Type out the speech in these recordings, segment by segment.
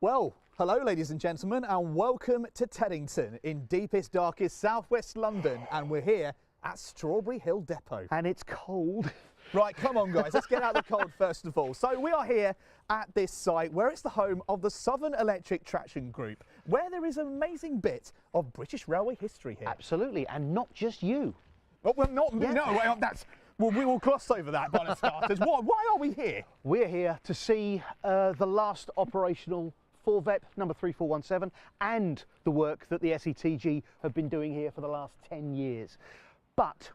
Well, hello ladies and gentlemen, and welcome to Teddington in deepest, darkest southwest London, and we're here at Strawberry Hill Depot. And it's cold. Right, come on guys, let's get out the cold first of all. So we are here at this site where it's the home of the Southern Electric Traction Group, where there is an amazing bit of British Railway history here. Absolutely, and not just you. Well, not me, no, well, we will gloss over that by the starters. Why are we here? We're here to see the last operational VEP number 3417 and the work that the SETG have been doing here for the last 10 years. But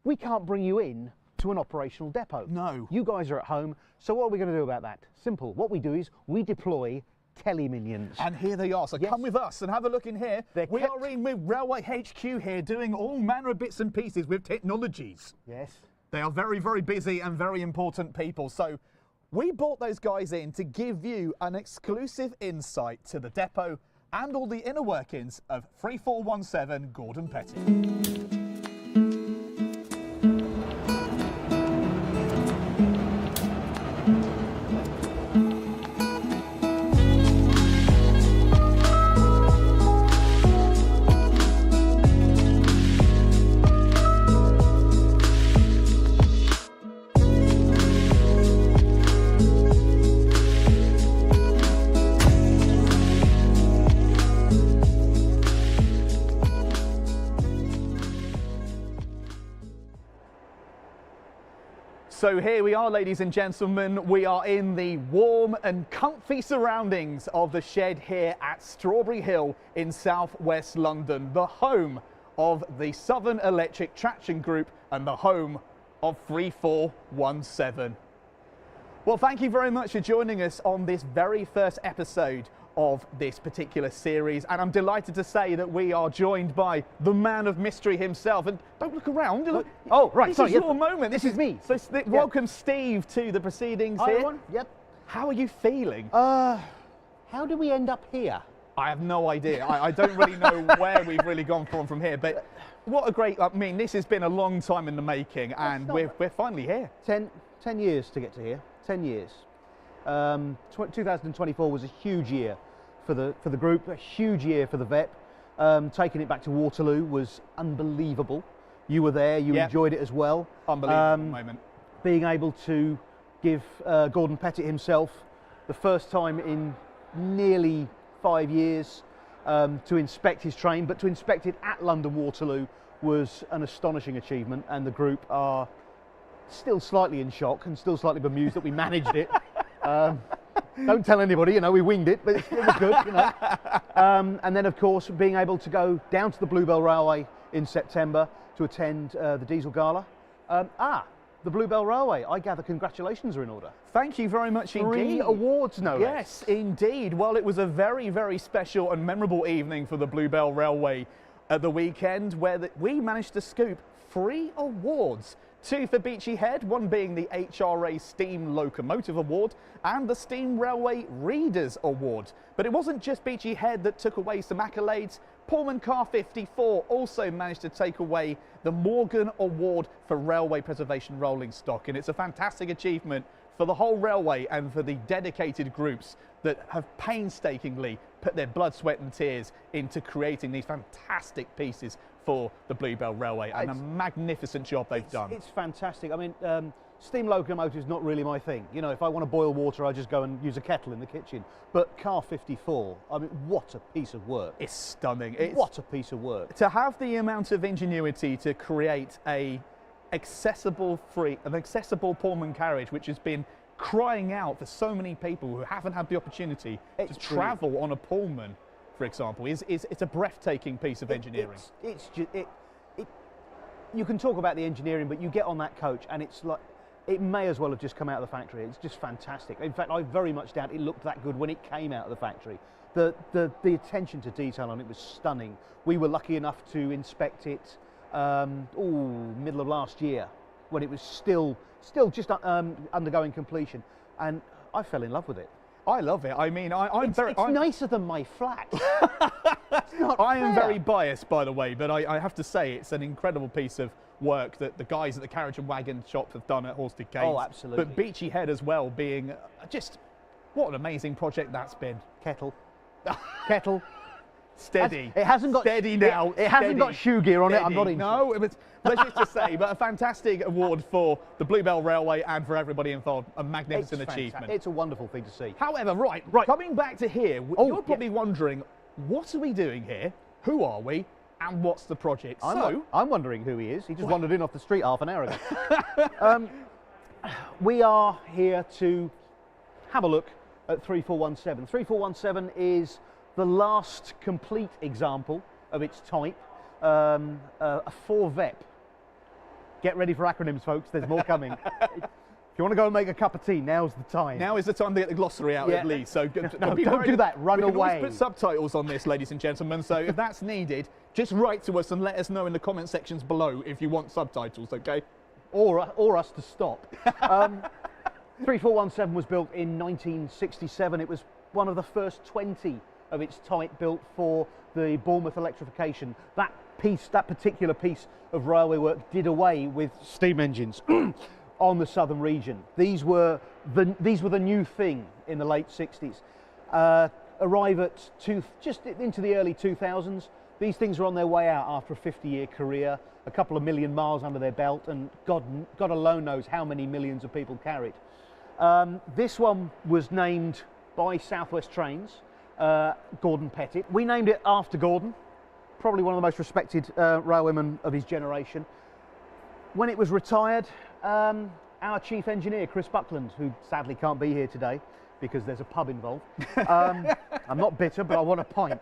we can't bring you in to an operational depot. No. You guys are at home, so what are we going to do about that? Simple. What we do is we deploy tele-minions. And here they are, so Yes. come with us and have a look in here. We kept- are in with Railway HQ here doing all manner of bits and pieces with technologies. Yes. They are very, very busy and very important people. So we brought those guys in to give you an exclusive insight to the depot and all the inner workings of 3417 Gordon Petty. So here we are, ladies and gentlemen. We are in the warm and comfy surroundings of the shed here at Strawberry Hill in southwest London, the home of the Southern Electric Traction Group and the home of 3417. Well, thank you very much for joining us on this very first episode of this particular series, and I'm delighted to say that we are joined by the man of mystery himself. And don't look around. Look, Oh, right, this sorry. is your moment. This is me. So welcome, Steve, to the proceedings Hi, here. everyone. Yep. How are you feeling? How do we end up here? I have no idea. I don't really know where we've really gone from here. But what a great! I mean, this has been a long time in the making, and we're finally here. 10 years to get to here. 10 years. 2024 was a huge year for the group, a huge year for the VEP. Taking it back to Waterloo was unbelievable. You were there, you enjoyed it as well. Unbelievable moment. Being able to give Gordon Pettit himself the first time in nearly 5 years to inspect his train, but to inspect it at London Waterloo was an astonishing achievement, and the group are still slightly in shock and still slightly bemused that we managed it. Don't tell anybody, you know, we winged it, but it was good, you know. And then, of course, being able to go down to the Bluebell Railway in September to attend the Diesel Gala. The Bluebell Railway, I gather congratulations are in order. Thank you very much indeed. 3 awards, no less. Yes, indeed. Well, it was a very, very special and memorable evening for the Bluebell Railway at the weekend, where we managed to scoop 3 awards. 2 for Beachy Head, one being the HRA Steam Locomotive Award and the Steam Railway Readers Award. But it wasn't just Beachy Head that took away some accolades. Pullman Car 54 also managed to take away the Morgan Award for Railway Preservation Rolling Stock, and it's a fantastic achievement for the whole railway and for the dedicated groups that have painstakingly put their blood, sweat and tears into creating these fantastic pieces for the Bluebell Railway, and a magnificent job they've done. It's fantastic. I mean, steam locomotive is not really my thing. You know, if I want to boil water, I just go and use a kettle in the kitchen. But Car 54, I mean, what a piece of work. It's stunning. What a piece of work. To have the amount of ingenuity to create an accessible Pullman carriage, which has been crying out for so many people who haven't had the opportunity to travel on a Pullman, for example, it's a breathtaking piece of engineering. You can talk about the engineering, but you get on that coach and it's like, it may as well have just come out of the factory. It's just fantastic. In fact, I very much doubt it looked that good when it came out of the factory. The attention to detail on it was stunning. We were lucky enough to inspect it middle of last year, when it was still just undergoing completion, and I fell in love with it. I love it. I mean, it's nicer than my flat. I am very biased, by the way, but I have to say it's an incredible piece of work that the guys at the Carriage and Wagon shop have done at Horsted Caves. Oh, absolutely. But Beachy Head as well being just What an amazing project that's been. Kettle. Kettle. Steady. It hasn't got steady now. It hasn't got shoe gear on it. I'm not Steady. interested. No, let's just to say, but a fantastic award for the Bluebell Railway and for everybody involved. A magnificent achievement. It's a wonderful thing to see. However, right, coming back to here, you're probably wondering, what are we doing here? Who are we? And what's the project? I'm wondering who he is. He just wandered in off the street half an hour ago. We are here to have a look at 3417. 3417 is the last complete example of its type, a 4VEP. Get ready for acronyms, folks, there's more coming. If you want to go and make a cup of tea, now's the time. Now is the time to get the glossary out at least. So don't do that, run away. We can always put subtitles on this, ladies and gentlemen, so if that's needed, just write to us and let us know in the comment sections below if you want subtitles, okay? Or us to stop. 3417 was built in 1967. It was one of the first 20 of its type built for the Bournemouth electrification. That particular piece of railway work did away with steam engines on the southern region. These were the new thing in the late 60s. Arrive at just into the early 2000s. These things are on their way out after a 50-year career, a couple of million miles under their belt, and God alone knows how many millions of people carried. This one was named by South West Trains, Gordon Pettit. We named it after Gordon, probably one of the most respected railwaymen of his generation. When it was retired, our chief engineer, Chris Buckland, who sadly can't be here today because there's a pub involved. I'm not bitter, but I want a pint.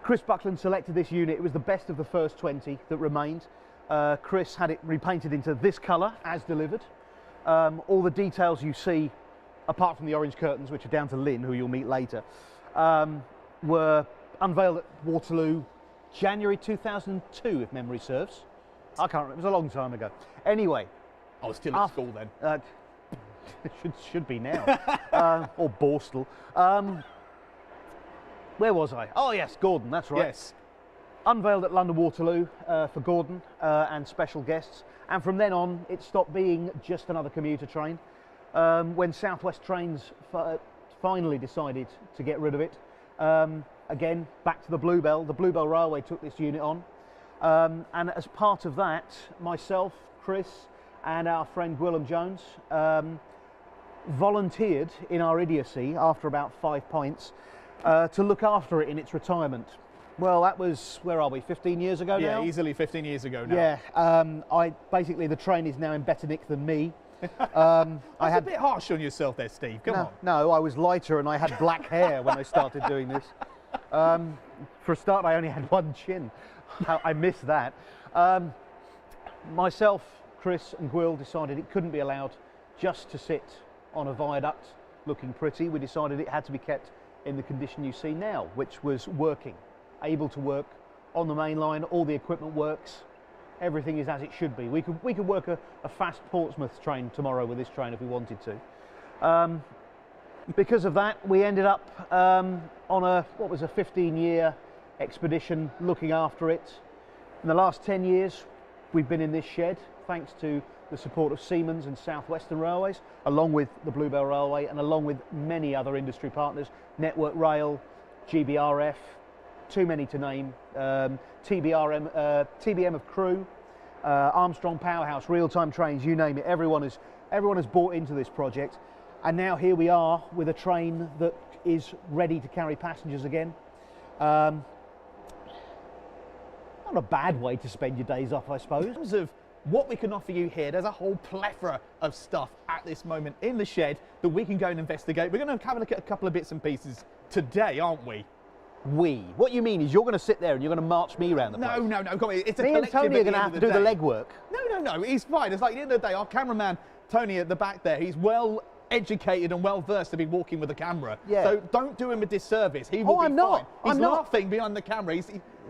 Chris Buckland selected this unit. It was the best of the first 20 that remained. Chris had it repainted into this colour as delivered. All the details you see, apart from the orange curtains, which are down to Lynn, who you'll meet later, were unveiled at Waterloo January 2002, if memory serves. I can't remember, it was a long time ago. Anyway. I was still at school then. Should be now. Or Borstal. Where was I? Oh yes, Gordon, that's right. Yes. Unveiled at London Waterloo for Gordon and special guests. And from then on, it stopped being just another commuter train. When South West Trains finally decided to get rid of it, again, back to the Bluebell. The Bluebell Railway took this unit on. And as part of that, myself, Chris, and our friend Gwilym Jones volunteered in our idiocy after about 5 pints to look after it in its retirement. Well, that was, where are we, 15 years ago now? Yeah, easily 15 years ago now. Yeah, basically the train is now in better nick than me. That's a bit harsh on yourself there, Steve, come on. No, I was lighter and I had black hair when I started doing this. For a start, I only had one chin. I missed that. Myself, Chris and Gwyl decided it couldn't be allowed just to sit on a viaduct looking pretty. We decided it had to be kept in the condition you see now, which was working, able to work on the main line. All the equipment works, everything is as it should be. We could work a fast Portsmouth train tomorrow with this train if we wanted to. Because of that, we ended up on what was a 15-year expedition looking after it. In the last 10 years, we've been in this shed thanks to the support of Siemens and South Western Railways, along with the Bluebell Railway and along with many other industry partners, Network Rail, GBRF, too many to name, TBM of Crew, Armstrong Powerhouse, Real-Time Trains, you name it. Everyone has bought into this project, and now here we are with a train that is ready to carry passengers again. Not a bad way to spend your days off, I suppose. In terms of what we can offer you here, there's a whole plethora of stuff at this moment in the shed that we can go and investigate. We're going to have a look at a couple of bits and pieces today, aren't we? What you mean is you're going to sit there and you're going to march me around the place? No, come on, it's a collective. Me and Tony are going to have to do the legwork. No, he's fine. It's like at the end of the day, our cameraman, Tony at the back there, he's well educated and well versed to be walking with a camera. Yeah. So don't do him a disservice. He will be fine. He's laughing behind the camera.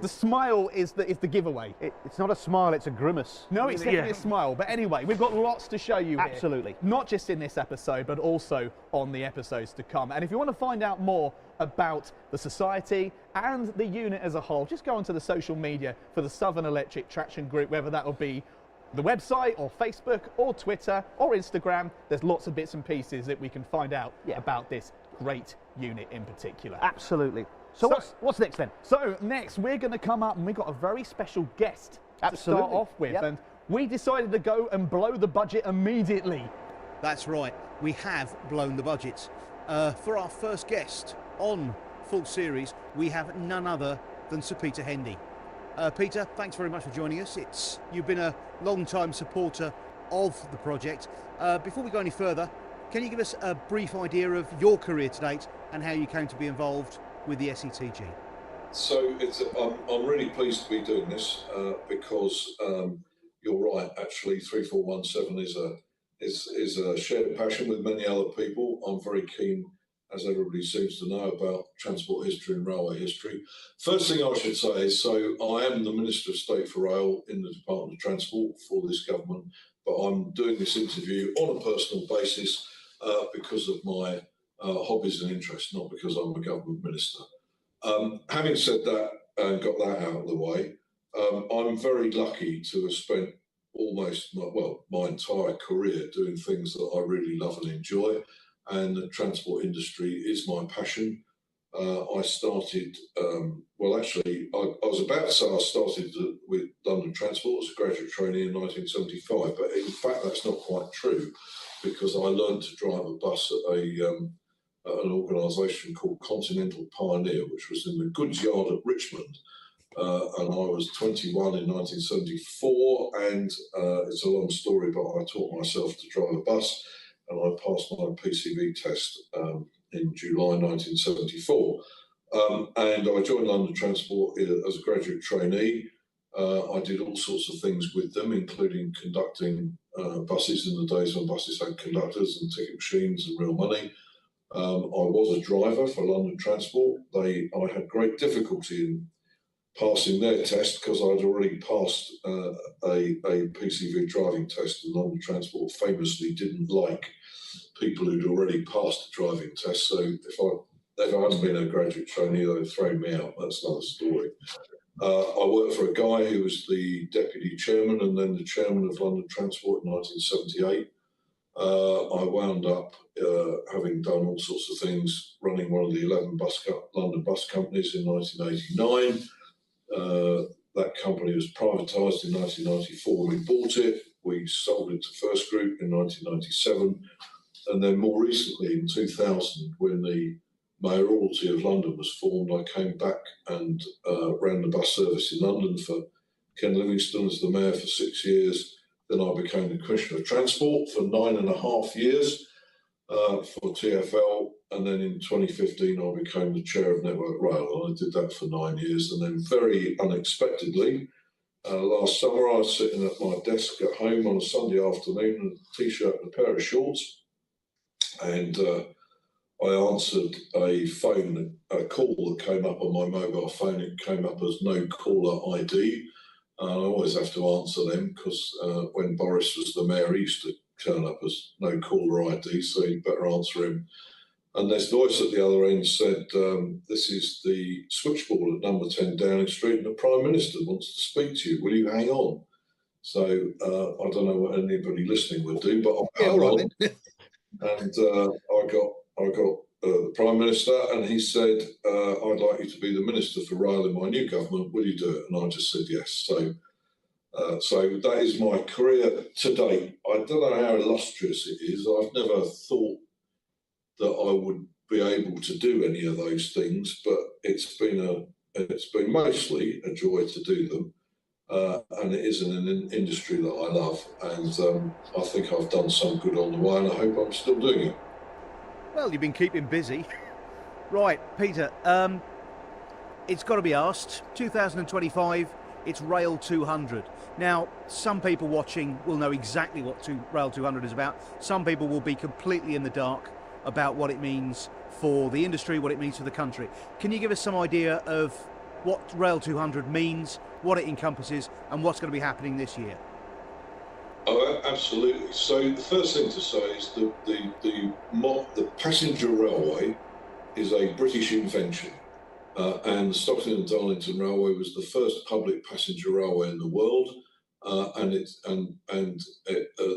The smile is the giveaway. It's not a smile, it's a grimace. No, it's definitely a smile. But anyway, we've got lots to show you here. Absolutely. Not just in this episode, but also on the episodes to come. And if you want to find out more about the society and the unit as a whole, just go onto the social media for the Southern Electric Traction Group, whether that will be the website or Facebook or Twitter or Instagram, there's lots of bits and pieces that we can find out about this great unit in particular. Absolutely. So what's next then? So next we're going to come up and we've got a very special guest to start off with. And we decided to go and blow the budget immediately. That's right, we have blown the budget. For our first guest on Full Series, we have none other than Sir Peter Hendy. Peter, thanks very much for joining us. You've been a long-time supporter of the project. Before we go any further, can you give us a brief idea of your career to date and how you came to be involved with the SETG? So I'm really pleased to be doing this because you're right. Actually, 3417 is a shared passion with many other people. I'm very keen, as everybody seems to know, about transport history and railway history. First thing I should say is, so I am the Minister of State for Rail in the Department of Transport for this government, but I'm doing this interview on a personal basis because of my hobbies and interests, not because I'm a government minister. Having said that and got that out of the way, I'm very lucky to have spent almost my entire career doing things that I really love and enjoy, and the transport industry is my passion. I started, I was about to say I started with London Transport as a graduate trainee in 1975, but in fact that's not quite true, because I learned to drive a bus at an organisation called Continental Pioneer, which was in the goods yard at Richmond. And I was 21 in 1974, and it's a long story, but I taught myself to drive a bus, and I passed my PCV test in July 1974. And I joined London Transport as a graduate trainee. I did all sorts of things with them, including conducting buses in the days when buses had conductors and ticket machines and real money. I was a driver for London Transport. I had great difficulty in passing their test because I'd already passed a PCV driving test, and London Transport famously didn't like people who'd already passed the driving test. So if I hadn't been a graduate trainee, they'd thrown me out. That's another story. I worked for a guy who was the deputy chairman and then the chairman of London Transport in 1978. I wound up having done all sorts of things, running one of the 11 London bus companies in 1989. That company was privatised in 1994. We bought it. We sold it to First Group in 1997. And then more recently, in 2000, when the mayoralty of London was formed, I came back and ran the bus service in London for Ken Livingstone as the mayor for 6 years. Then I became the Commissioner of Transport for 9.5 years for TfL. And then in 2015, I became the chair of Network Rail. And I did that for 9 years. And then very unexpectedly, last summer, I was sitting at my desk at home on a Sunday afternoon in a T-shirt and a pair of shorts. And I answered a call that came up on my mobile phone. It came up as no caller ID. I always have to answer them because when Boris was the mayor, he used to turn up as no caller ID, so you better answer him. And this voice at the other end said, this is the switchboard at number 10 Downing Street, and the Prime Minister wants to speak to you. Will you hang on? So I don't know what anybody listening would do, but I hung on. And I got the Prime Minister, and he said, I'd like you to be the Minister for Rail in my new government. Will you do it? And I just said yes. So that is my career to date. I don't know how illustrious it is. I've never thought that I would be able to do any of those things, but it's been mostly a joy to do them. And it is in an industry that I love, and I think I've done some good on the way, and I hope I'm still doing it. Well, you've been keeping busy. Right, Peter, it's got to be asked, 2025, it's Rail 200. Now, some people watching will know exactly what Rail 200 is about. Some people will be completely in the dark about what it means for the industry, what it means for the country. Can you give us some idea of what Rail 200 means, what it encompasses, and what's going to be happening this year? Oh, absolutely. So the first thing to say is that the passenger railway is a British invention, and the Stockton and Darlington Railway was the first public passenger railway in the world.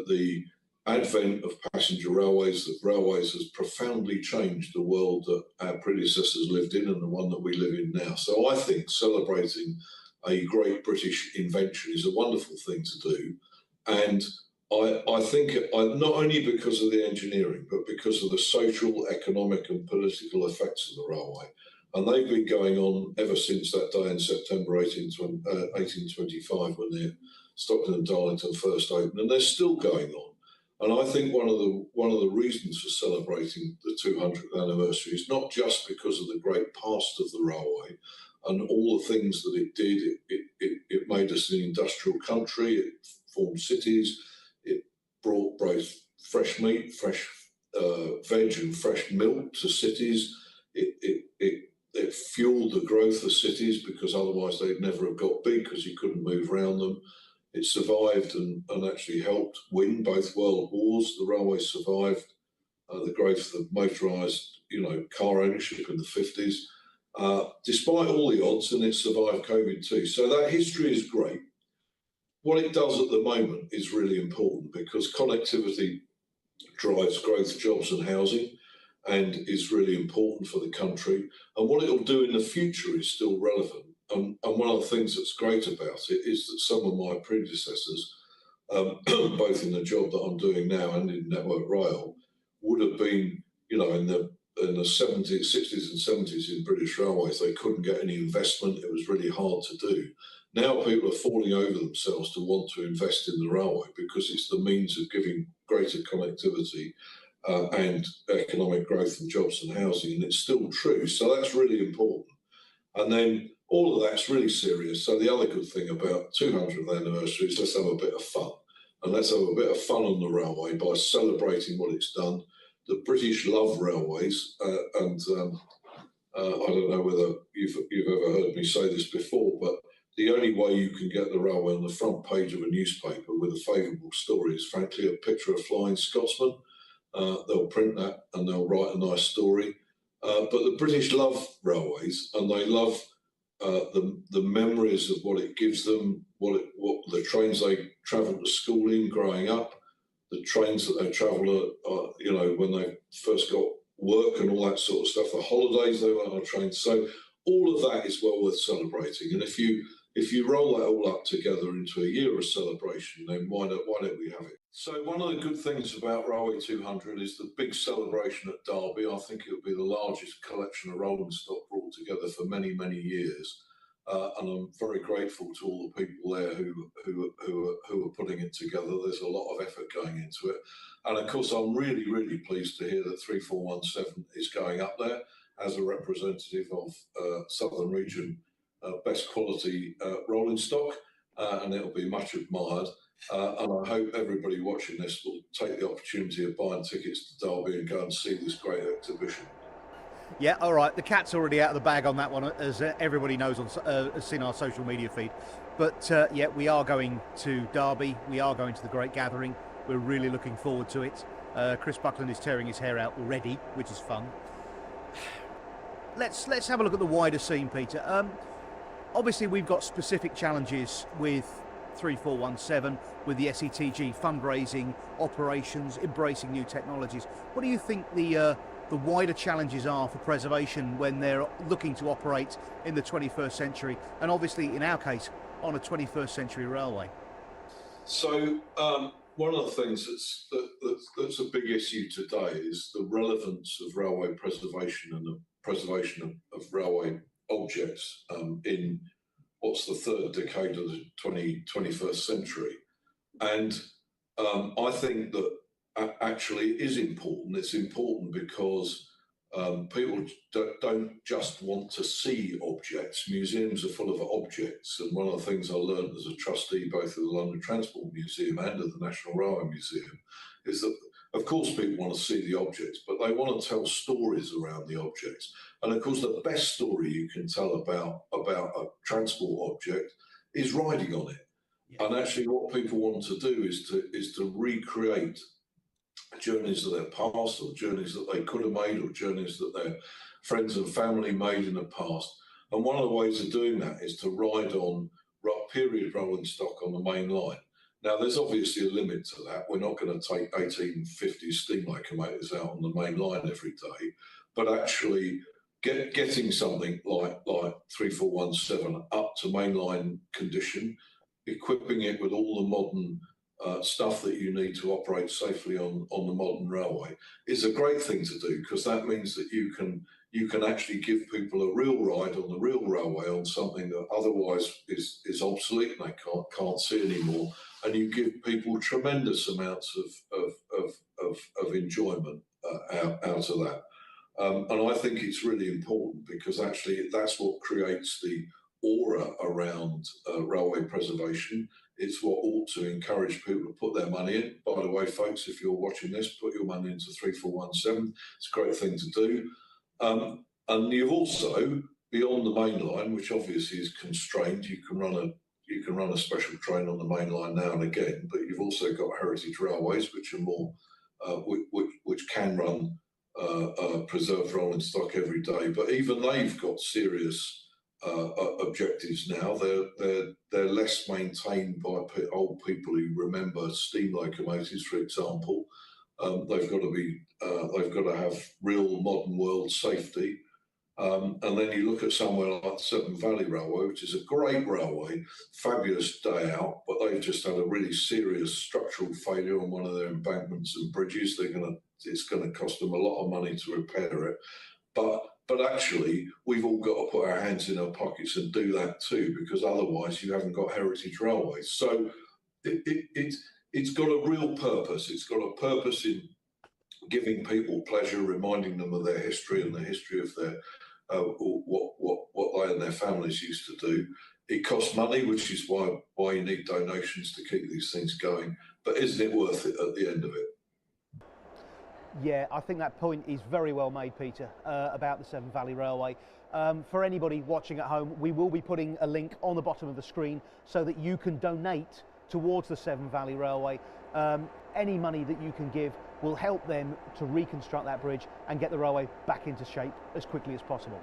The advent of passenger railways, that railways has profoundly changed the world that our predecessors lived in and the one that we live in now. So I think celebrating a great British invention is a wonderful thing to do. And I think not only because of the engineering, but because of the social, economic and political effects of the railway. And they've been going on ever since that day in September 1825 when the Stockton and Darlington first opened, and they're still going on. And I think one of the reasons for celebrating the 200th anniversary is not just because of the great past of the railway and all the things that it did. It made us an industrial country. It formed cities. It brought both fresh meat, fresh veg, and fresh milk to cities. It fueled the growth of cities because otherwise they'd never have got big because you couldn't move around them. It survived and actually helped win both world wars. The railway survived the growth of motorised, car ownership in the 50s, despite all the odds, and it survived COVID too. So that history is great. What it does at the moment is really important because connectivity drives growth, jobs and housing, and is really important for the country. And what it'll do in the future is still relevant. And one of the things that's great about it is that some of my predecessors, both in the job that I'm doing now and in Network Rail, would have been, in the 70s, 60s and 70s in British Railways, they couldn't get any investment. It was really hard to do. Now people are falling over themselves to want to invest in the railway because it's the means of giving greater connectivity and economic growth and jobs and housing, and it's still true. So that's really important. And then all of that's really serious. So the other good thing about 200th anniversary is let's have a bit of fun. And let's have a bit of fun on the railway by celebrating what it's done. The British love railways, and I don't know whether you've ever heard me say this before, but the only way you can get the railway on the front page of a newspaper with a favourable story is, frankly, a picture of Flying Scotsman. They'll print that and they'll write a nice story. But the British love railways, and they love the memories of what it gives them, what the trains they travel to school in growing up, the trains that they travel, when they first got work and all that sort of stuff, the holidays they went on trains. So all of that is well worth celebrating. And if you roll that all up together into a year of celebration, then why don't we have it? So one of the good things about Railway 200 is the big celebration at Derby. I think it'll be the largest collection of rolling stock brought together for many, many years. And I'm very grateful to all the people there who are putting it together. There's a lot of effort going into it. And of course, I'm really, really pleased to hear that 3417 is going up there as a representative of Southern Region best quality rolling stock, and it'll be much admired. And I hope everybody watching this will take the opportunity of buying tickets to Derby and go and see this great exhibition. Yeah, all right. The cat's already out of the bag on that one, as everybody knows, has seen our social media feed. But yeah, we are going to Derby. We are going to the Great Gathering. We're really looking forward to it. Chris Buckland is tearing his hair out already, which is fun. Let's have a look at the wider scene, Peter. Obviously, we've got specific challenges with 3417, with the SETG fundraising, operations, embracing new technologies. What do you think the wider challenges are for preservation when they're looking to operate in the 21st century, and obviously, in our case, on a 21st century railway? So one of the things that's a big issue today is the relevance of railway preservation and the preservation of railway objects in what's the third decade of the 21st century. And I think that actually it is important. It's important because people don't just want to see objects. Museums are full of objects. And one of the things I learned as a trustee, both of the London Transport Museum and of the National Railway Museum, is that, of course, people want to see the objects, but they want to tell stories around the objects. And of course, the best story you can tell about a transport object is riding on it. Yeah. And actually what people want to do is to recreate journeys of their past, or journeys that they could have made, or journeys that their friends and family made in the past. And one of the ways of doing that is to ride on period rolling stock on the main line. Now, there's obviously a limit to that. We're not going to take 1850 steam locomotives out on the main line every day, but actually getting something like 3417 up to mainline condition, equipping it with all the modern stuff that you need to operate safely on the modern railway is a great thing to do, because that means that you can actually give people a real ride on the real railway on something that otherwise is obsolete and they can't see anymore, and you give people tremendous amounts of enjoyment out of that. And I think it's really important, because actually that's what creates the aura around railway preservation. It's what ought to encourage people to put their money in. By the way, folks, if you're watching this, put your money into 3417. It's a great thing to do. And you've also, beyond the main line, which obviously is constrained, you can run a special train on the main line now and again, but you've also got heritage railways, which are more which can run preserved rolling stock every day. But even they've got serious objectives now. They're less maintained by old people who remember steam locomotives, for example. They've got to have real modern world safety. And then you look at somewhere like Severn Valley Railway, which is a great railway, fabulous day out, but they've just had a really serious structural failure on one of their embankments and bridges. It's going to cost them a lot of money to repair it. But actually, we've all got to put our hands in our pockets and do that too, because otherwise you haven't got heritage railways. So it's got a real purpose. It's got a purpose in giving people pleasure, reminding them of their history and the history of their what they and their families used to do. It costs money, which is why you need donations to keep these things going. But isn't it worth it at the end of it? Yeah, I think that point is very well made, Peter, about the Severn Valley Railway. For anybody watching at home, we will be putting a link on the bottom of the screen so that you can donate towards the Severn Valley Railway. Any money that you can give will help them to reconstruct that bridge and get the railway back into shape as quickly as possible.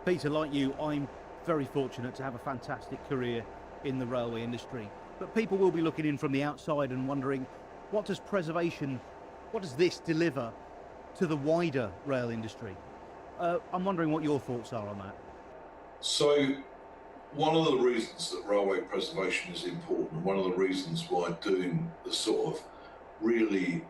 Peter, like you, I'm very fortunate to have a fantastic career in the railway industry. But people will be looking in from the outside and wondering, what does this deliver to the wider rail industry? I'm wondering what your thoughts are on that. So, one of the reasons that railway preservation is important, and one of the reasons why doing the sort of really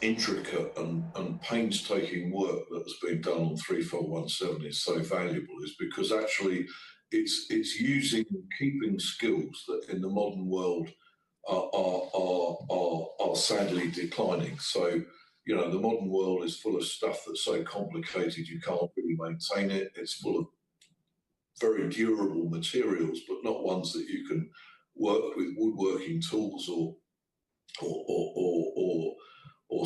intricate and painstaking work that has been done on 3417 is so valuable, is because actually it's using and keeping skills that in the modern world are sadly declining. So, you know, the modern world is full of stuff that's so complicated you can't really maintain it. It's full of very durable materials, but not ones that you can work with woodworking tools or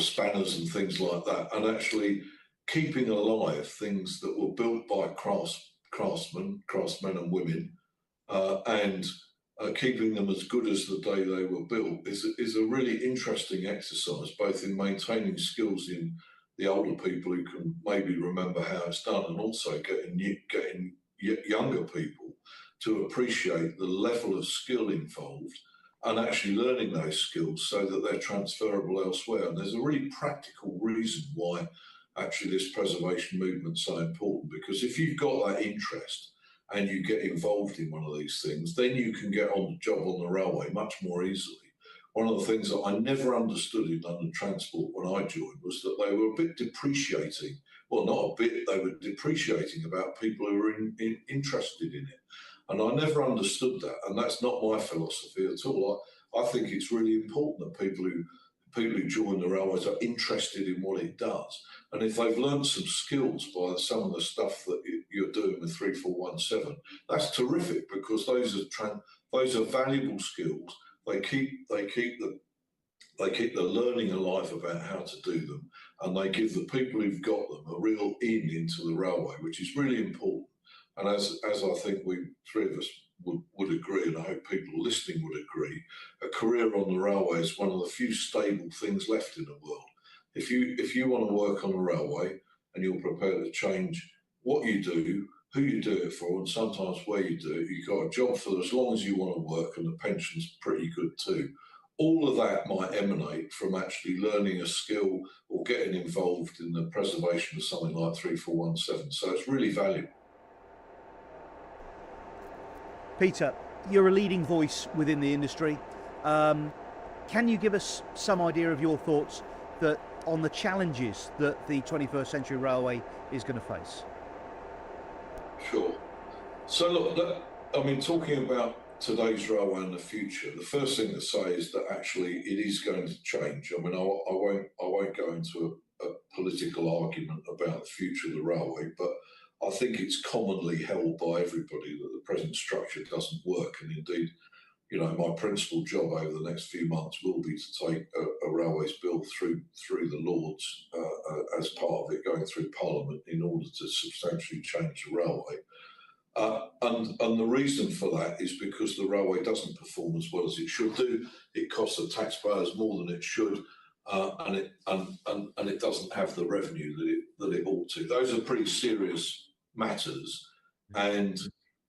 spanners and things like that. And actually keeping alive things that were built by craftsmen and women, and keeping them as good as the day they were built is a really interesting exercise, both in maintaining skills in the older people who can maybe remember how it's done, and also getting younger people to appreciate the level of skill involved and actually learning those skills so that they're transferable elsewhere. And there's a really practical reason why actually this preservation movement's so important, because if you've got that interest and you get involved in one of these things, then you can get on the job on the railway much more easily. One of the things that I never understood in London Transport when I joined was that they were a bit depreciating. Well, not a bit, they were depreciating about people who were interested in it. And I never understood that. And that's not my philosophy at all. I think it's really important that people who join the railways are interested in what it does. And if they've learned some skills by some of the stuff that you're doing with 3417, that's terrific, because those are valuable skills. They keep the learning alive about how to do them, and they give the people who've got them a real in into the railway, which is really important. And as I think we three of us would agree, and I hope people listening would agree, a career on the railway is one of the few stable things left in the world. If you want to work on a railway and you're prepared to change what you do, who you do it for, and sometimes where you do it. You've got a job for as long as you want to work, and the pension's pretty good too. All of that might emanate from actually learning a skill or getting involved in the preservation of something like 3417. So it's really valuable. Peter, you're a leading voice within the industry. Can you give us some idea of your thoughts on the challenges that the 21st Century Railway is going to face? Sure. So look, I mean, talking about today's railway and the future, the first thing to say is that actually it is going to change. I mean, I won't go into a political argument about the future of the railway, but I think it's commonly held by everybody that the present structure doesn't work. And indeed, you know, my principal job over the next few months will be to take a railways bill through the Lords as part of it going through Parliament in order to substantially change the railway. And the reason for that is because the railway doesn't perform as well as it should do. It costs the taxpayers more than it should, and it doesn't have the revenue that it ought to. Those are pretty serious matters, and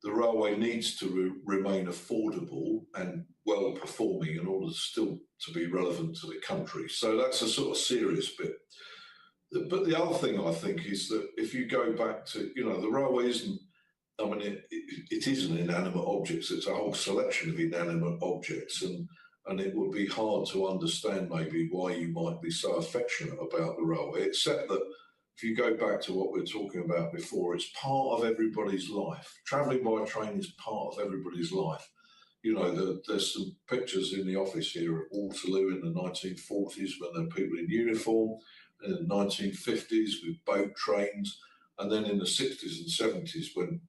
the railway needs to remain affordable and well performing in order still to be relevant to the country. So that's a sort of serious bit. But the other thing I think is that if you go back to, you know, the railway isn't, I mean, it is an inanimate object. It's a whole selection of inanimate objects, and it would be hard to understand maybe why you might be so affectionate about the railway, except that if you go back to what we were talking about before, it's part of everybody's life. Travelling by train is part of everybody's life. You know, there's some pictures in the office here of Waterloo in the 1940s when there were people in uniform, in the 1950s with boat trains, and then in the 60s and 70s when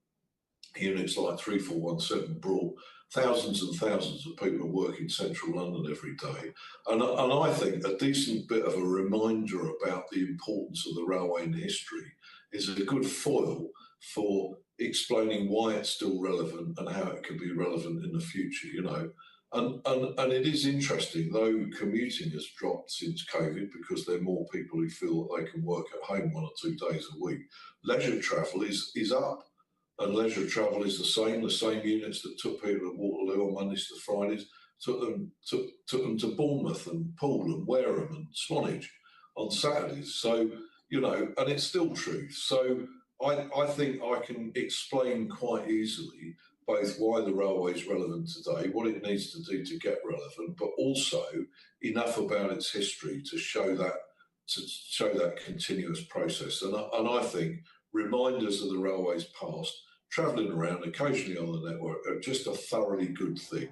units like 3417 brought thousands and thousands of people to work in central London every day. And I think a decent bit of a reminder about the importance of the railway in history is a good foil for explaining why it's still relevant and how it can be relevant in the future, you know. And it is interesting, though commuting has dropped since COVID because there are more people who feel that they can work at home 1 or 2 days a week. Leisure travel is up. And leisure travel is the same units that took people at Waterloo on Mondays to Fridays, took them to Bournemouth and Poole and Wareham and Swanage on Saturdays. So, you know, and it's still true. So I think I can explain quite easily both why the railway is relevant today, what it needs to do to get relevant, but also enough about its history to show that continuous process. And I think reminders of the railway's past, travelling around occasionally on the network, are just a thoroughly good thing.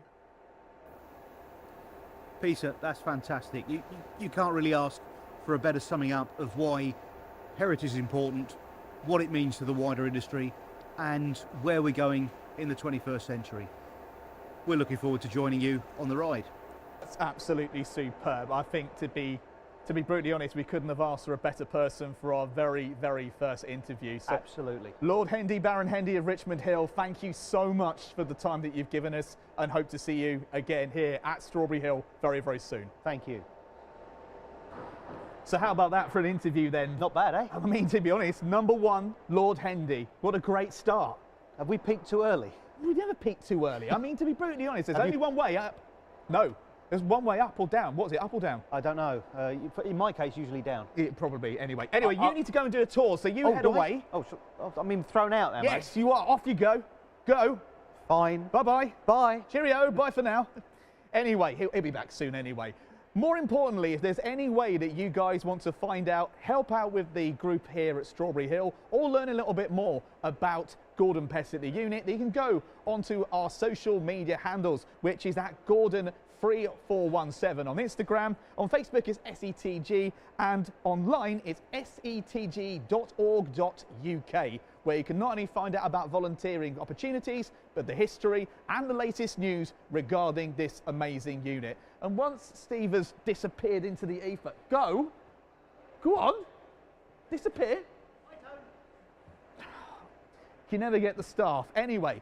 Peter, that's fantastic. You can't really ask for a better summing up of why heritage is important, what it means to the wider industry, and where we're going in the 21st century. We're looking forward to joining you on the ride. That's absolutely superb. I think to be brutally honest, we couldn't have asked for a better person for our very, very first interview. So, Absolutely. Lord Hendy, Baron Hendy of Richmond Hill, thank you so much for the time that you've given us, and hope to see you again here at Strawberry Hill very, very soon. Thank you. So how about that for an interview then? Not bad, eh? I mean, to be honest, #1, Lord Hendy. What a great start. Have we peaked too early? We never peaked too early. I mean, to be brutally honest, there's Have only one way up. No. There's one way up or down. What's it, up or down? I don't know. In my case, usually down. It probably, anyway. Anyway, you need to go and do a tour, so you head away. I'm being thrown out now, Yes, you are. Off you go. Go. Fine. Bye-bye. Bye. Cheerio. Bye for now. Anyway, he'll be back soon anyway. More importantly, if there's any way that you guys want to find out, help out with the group here at Strawberry Hill, or learn a little bit more about Gordon Pessett, the unit, then you can go onto our social media handles, which is at Gordon3417 on Instagram. On Facebook it's SETG, and online it's setg.org.uk, where you can not only find out about volunteering opportunities, but the history and the latest news regarding this amazing unit. And once Steve has disappeared into the ether, go on, disappear. You never get the staff. Anyway,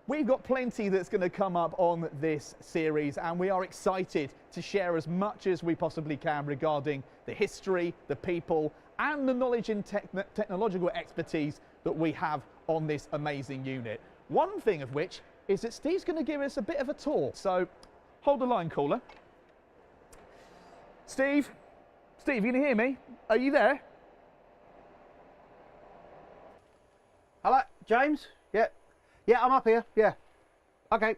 we've got plenty that's going to come up on this series, and we are excited to share as much as we possibly can regarding the history, the people, and the knowledge and technological expertise that we have on this amazing unit. One thing of which is that Steve's going to give us a bit of a tour. So hold the line, caller. Steve, you can hear me? Are you there? Hello, James? Yeah. Yeah, I'm up here. Yeah. Okay.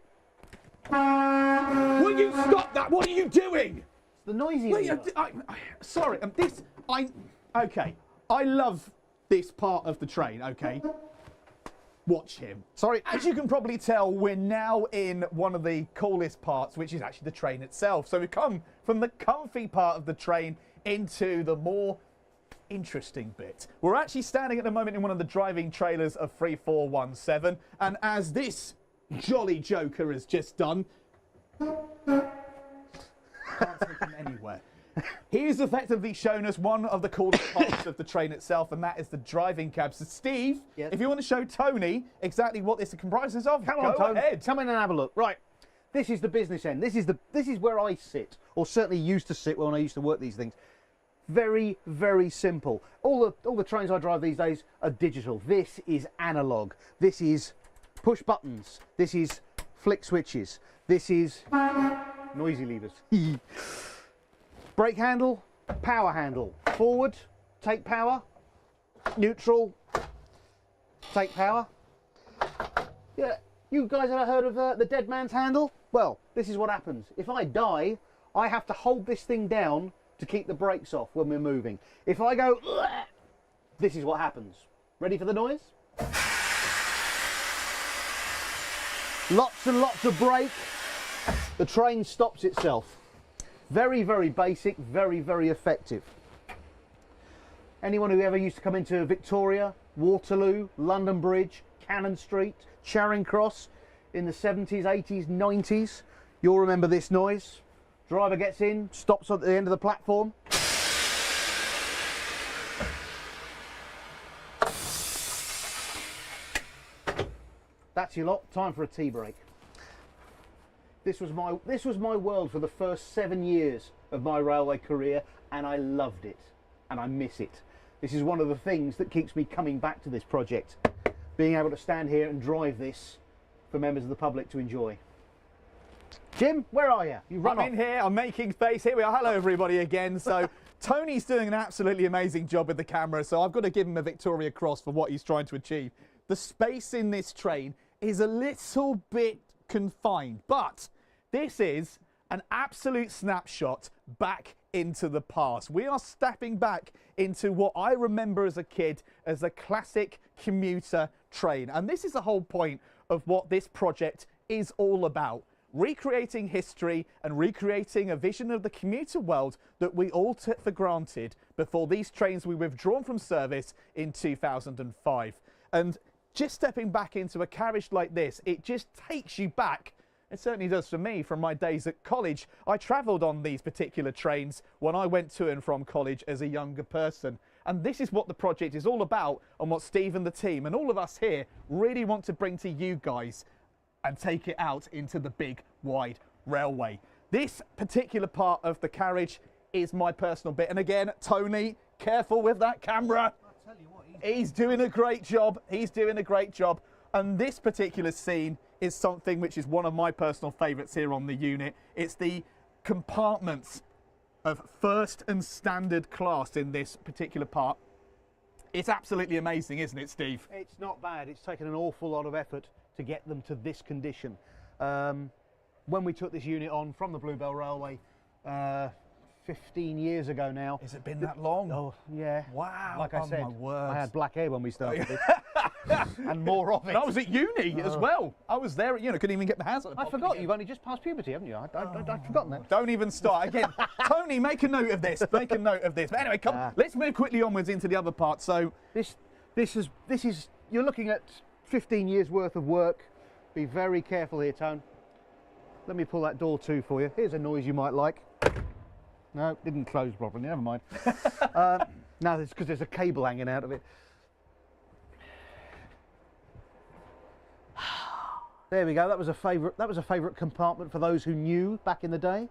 Will you stop that? What are you doing? It's the noisy Wait, lever. sorry, okay. I love this part of the train, okay? Watch him. Sorry. As you can probably tell, we're now in one of the coolest parts, which is actually the train itself. So we've come from the comfy part of the train into the more interesting bit. We're actually standing at the moment in one of the driving trailers of 3417, and as this jolly joker has just done, can't take him anywhere. He's effectively shown us one of the coolest parts of the train itself, and that is the driving cab. So Steve, yes, if you want to show Tony exactly what this comprises of, come on, go ahead. Come in and have a look. Right, this is the business end. This is where I sit, or certainly used to sit when I used to work these things. Very, very simple. All the trains I drive these days are digital. This is analog. This is push buttons. This is flick switches. This is noisy levers. Brake handle, power handle. Forward, take power. Neutral, take power. Yeah, you guys ever heard of the dead man's handle? Well, this is what happens. If I die, I have to hold this thing down to keep the brakes off when we're moving. If I go, this is what happens. Ready for the noise? Lots and lots of brake. The train stops itself. Very, very basic, very, very effective. Anyone who ever used to come into Victoria, Waterloo, London Bridge, Cannon Street, Charing Cross in the 70s, 80s, 90s, you'll remember this noise. Driver gets in, stops at the end of the platform. That's your lot. Time for a tea break. This was my world for the first 7 years of my railway career, and I loved it, and I miss it. This is one of the things that keeps me coming back to this project, being able to stand here and drive this for members of the public to enjoy. Jim, where are you? You run off. I'm in here, I'm making space. Here we are. Hello, everybody, again. So Tony's doing an absolutely amazing job with the camera, so I've got to give him a Victoria Cross for what he's trying to achieve. The space in this train is a little bit confined, but this is an absolute snapshot back into the past. We are stepping back into what I remember as a kid as a classic commuter train, and this is the whole point of what this project is all about. Recreating history and recreating a vision of the commuter world that we all took for granted before these trains were withdrawn from service in 2005. And just stepping back into a carriage like this, it just takes you back. It certainly does for me from my days at college. I travelled on these particular trains when I went to and from college as a younger person. And this is what the project is all about, and what Steve and the team and all of us here really want to bring to you guys and take it out into the big wide railway. This particular part of the carriage is my personal bit. And again, Tony, careful with that camera. I'll tell you what, he's doing a great job. He's doing a great job. And this particular scene is something which is one of my personal favourites here on the unit. It's the compartments of first and standard class in this particular part. It's absolutely amazing, isn't it, Steve? It's not bad. It's taken an awful lot of effort to get them to this condition. When we took this unit on from the Bluebell Railway 15 years ago now. Has it been that long? Oh, yeah. Wow. Like I oh said, my word. I had black hair when we started this. And more of it. And I was at uni as well. I was there, couldn't even get my hands on the I forgot, you've only just passed puberty, haven't you? I'd forgotten that. Don't even start. Again, Tony, make a note of this. Make a note of this. But anyway, come, let's move quickly onwards into the other part. So this is, you're looking at 15 years worth of work. Be very careful here, Tone. Let me pull that door to for you. Here's a noise you might like. No, it didn't close properly, never mind. No, it's because there's a cable hanging out of it. There we go. That was a favourite compartment for those who knew back in the day.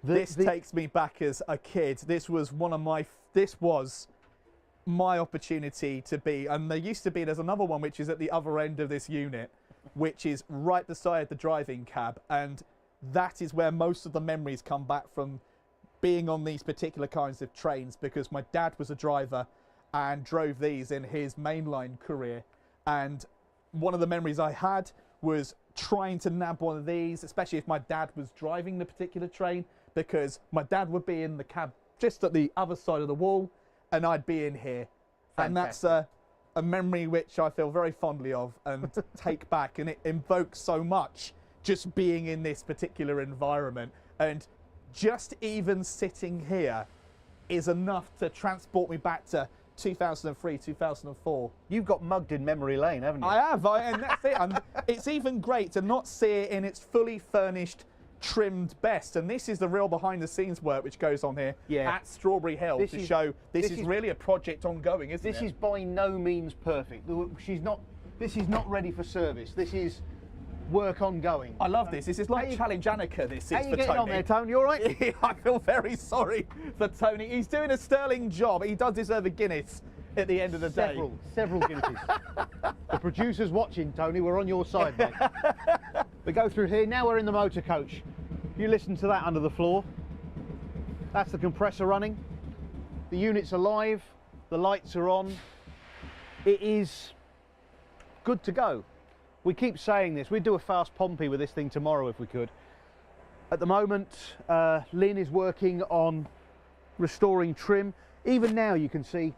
This takes me back as a kid. This was one of my. This was my opportunity to be, and there's another one which is at the other end of this unit, which is right beside the driving cab, and that is where most of the memories come back from being on these particular kinds of trains, because my dad was a driver and drove these in his mainline career, and one of the memories I had was trying to nab one of these, especially if my dad was driving the particular train, because my dad would be in the cab just at the other side of the wall and I'd be in here. Fantastic. And that's a memory which I feel very fondly of and take back, and it invokes so much just being in this particular environment. And just even sitting here is enough to transport me back to 2003, 2004. You've got mugged in memory lane, haven't you? I have, and that's it. And it's even great to not see it in its fully furnished, trimmed best. And this is the real behind-the-scenes work which goes on here at Strawberry Hill to show this is really a project ongoing, isn't it? This is by no means perfect. This is not ready for service. This is work ongoing. I love this. This is like Challenge Annika. This is for Tony. How you getting on there, Tony? You all right? I feel very sorry for Tony. He's doing a sterling job. He does deserve a Guinness at the end of the day. Several Guinnesses. The producer's watching, Tony. We're on your side, mate. We go through here. Now we're in the motor coach. You listen to that under the floor. That's the compressor running. The unit's alive. The lights are on. It is good to go. We keep saying this. We'd do a fast Pompey with this thing tomorrow if we could. At the moment, Lynn is working on restoring trim. Even now you can see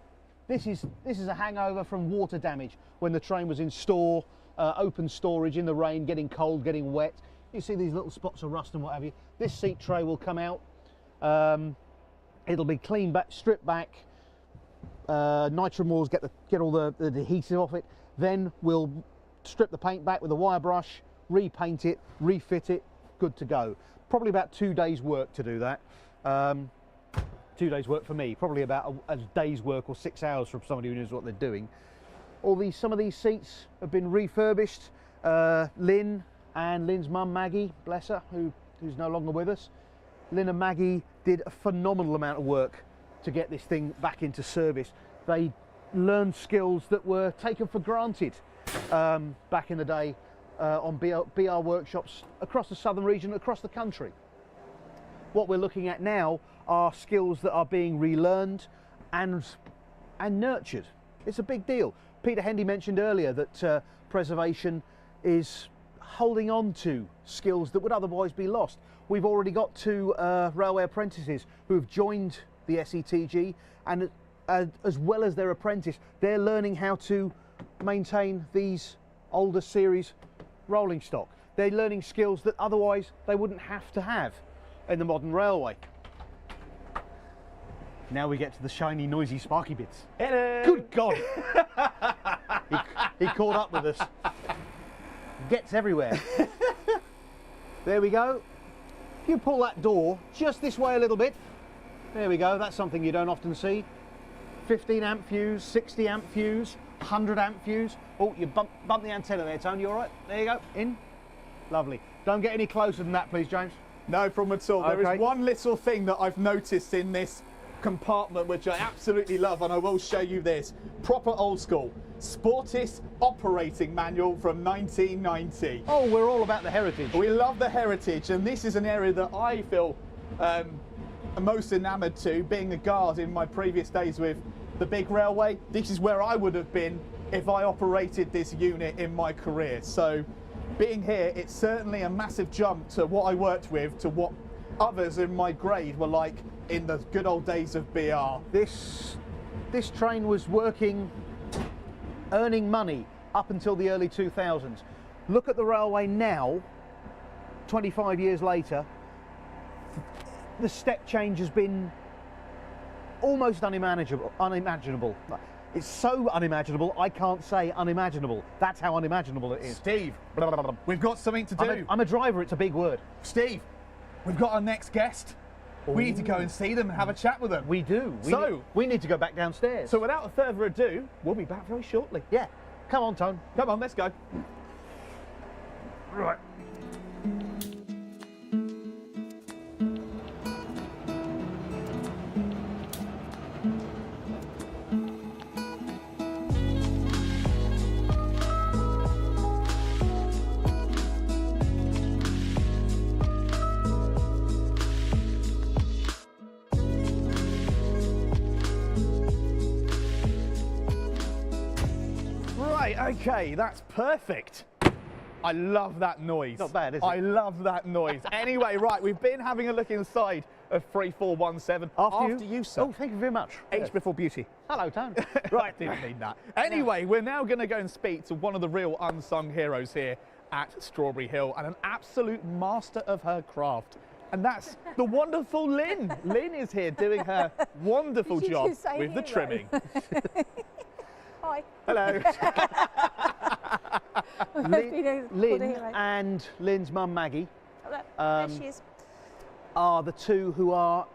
this is a hangover from water damage when the train was in store, open storage in the rain, getting cold, getting wet. You see these little spots of rust and what have you. This seat tray will come out. It'll be cleaned back, stripped back. Nitro Moors get all the adhesive off it. Then we'll strip the paint back with a wire brush, repaint it, refit it, good to go. Probably about 2 days work to do that. 2 days work for me, probably about a day's work or 6 hours from somebody who knows what they're doing. Some of these seats have been refurbished. Lynn and Lynn's mum Maggie, bless her, who's no longer with us. Lynn and Maggie did a phenomenal amount of work to get this thing back into service. They learned skills that were taken for granted back in the day on BR workshops across the southern region, across the country. What we're looking at now are skills that are being relearned and nurtured. It's a big deal. Peter Hendy mentioned earlier that preservation is holding on to skills that would otherwise be lost. We've already got 2 railway apprentices who have joined the SETG, and as well as their apprentice, they're learning how to maintain these older series rolling stock. They're learning skills that otherwise they wouldn't have to have in the modern railway. Now we get to the shiny, noisy, sparky bits. Hello. Good God! he caught up with us. Gets everywhere. There we go. If you pull that door just this way a little bit, there we go. That's something you don't often see. 15 amp fuse, 60 amp fuse, 100 amp fuse. Oh, you bumped the antenna there, Tony. You all right? There you go. In. Lovely. Don't get any closer than that, please, James. No problem at all. Okay. There is one little thing that I've noticed in this compartment which I absolutely love, and I will show you this. Proper old school. Sportis operating manual from 1990. Oh, we're all about the heritage. We love the heritage, and this is an area that I feel most enamoured to. Being a guard in my previous days with the big railway, this is where I would have been if I operated this unit in my career. So being here, it's certainly a massive jump to what I worked with, to what others in my grade were like in the good old days of BR. This train was working, earning money up until the early 2000s. Look at the railway now, 25 years later. The step change has been almost unimaginable. It's so unimaginable, I can't say unimaginable. That's how unimaginable it is. Steve, we've got something to do. I'm a driver, it's a big word. Steve, we've got our next guest. We need to go and see them and have a chat with them. We do. We need to go back downstairs. So without further ado, we'll be back very shortly. Yeah. Come on, Tone. Come on, let's go. Right. Right, okay, that's perfect. I love that noise. Not bad, is it? I love that noise. Anyway, right, we've been having a look inside of 3417. After you, sir. Oh, thank you very much. H before beauty. Hello, Tone. Right, didn't need that. Anyway, we're now going to go and speak to one of the real unsung heroes here at Strawberry Hill and an absolute master of her craft. And that's the wonderful Lynn. Lynn is here doing her wonderful Did you job just say with the hero? trimming. Hi. Hello. Lynn and Lynn's mum Maggie There she is. are the two who are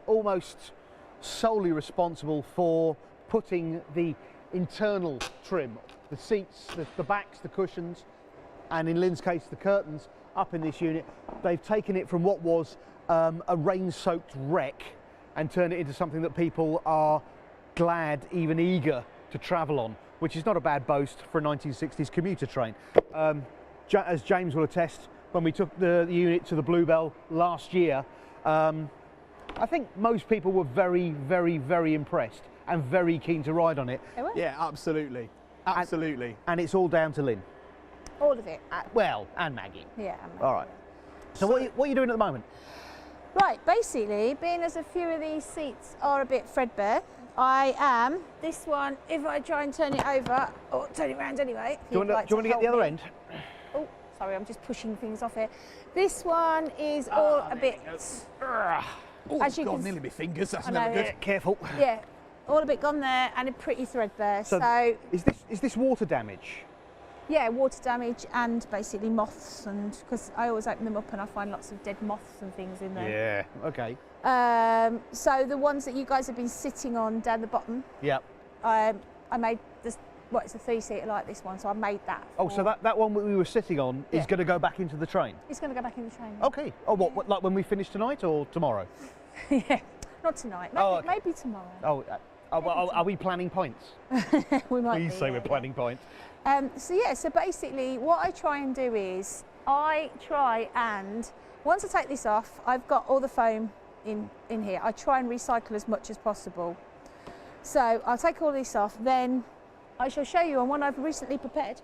almost solely responsible for putting the internal trim, the seats, the backs, the cushions, and in Lynn's case the curtains up in this unit. They've taken it from what was a rain-soaked wreck and turned it into something that people are glad, even eager to travel on, which is not a bad boast for a 1960s commuter train. As James will attest, when we took the unit to the Bluebell last year, I think most people were very, very, very impressed and very keen to ride on it. They were. Yeah, absolutely. Absolutely. And it's all down to Lynn. All of it. Well, and Maggie. Yeah. All right. So what are you doing at the moment? Right, basically, being as a few of these seats are a bit threadbare, I am, this one, if I try and turn it over, or turn it around anyway. Do you want to get the other end? Oh, sorry, I'm just pushing things off here. This one is all a bit, Oh, as you God, can nearly my fingers. That's I know, never good. yeah. Careful. yeah, all a bit gone there and a pretty threadbare. So is this water damage? yeah, water damage and basically moths, and because I always open them up and I find lots of dead moths and things in there. Yeah. Okay. So the ones that you guys have been sitting on down the bottom, Yep. I made this. Well, it's a three-seater like this one, so I made that. Oh, so that one we were sitting on is Yeah. going to go back into the train? It's going to go back in the train. Okay. Oh, what, like when we finish tonight or tomorrow? Yeah, not tonight. Maybe, Oh, okay. maybe tomorrow. Oh, are we planning points? We might. Please be, say yeah, we're planning points. So yeah, so basically, what I try and do is once I take this off, I've got all the foam in here. I try and recycle as much as possible. So I'll take all this off, then I shall show you on one I've recently prepared.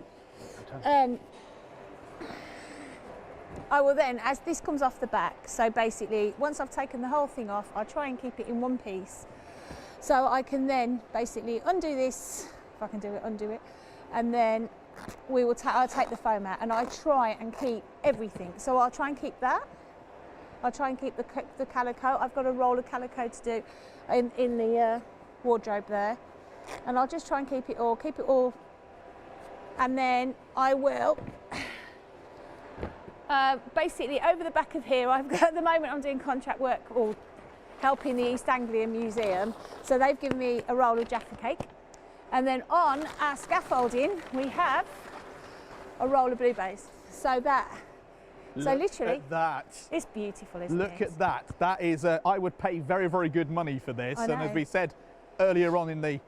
I will then, as this comes off the back, so basically once I've taken the whole thing off, I try and keep it in one piece. So I can then basically undo this, if I can do it, undo it, and then I'll take the foam out and I try and keep everything. So I'll try and keep that. I'll try and keep the calico. I've got a roll of calico to do in the wardrobe there. And I'll just try and keep it all. And then I will, basically over the back of here, I've got, at the moment I'm doing contract work or helping the East Anglia Museum. So they've given me a roll of Jaffa cake. And then on our scaffolding, we have a roll of blueberries. So literally, at that. it's beautiful, isn't it? Look at that. That is, I would pay very, very good money for this. I And as know. we said earlier on in the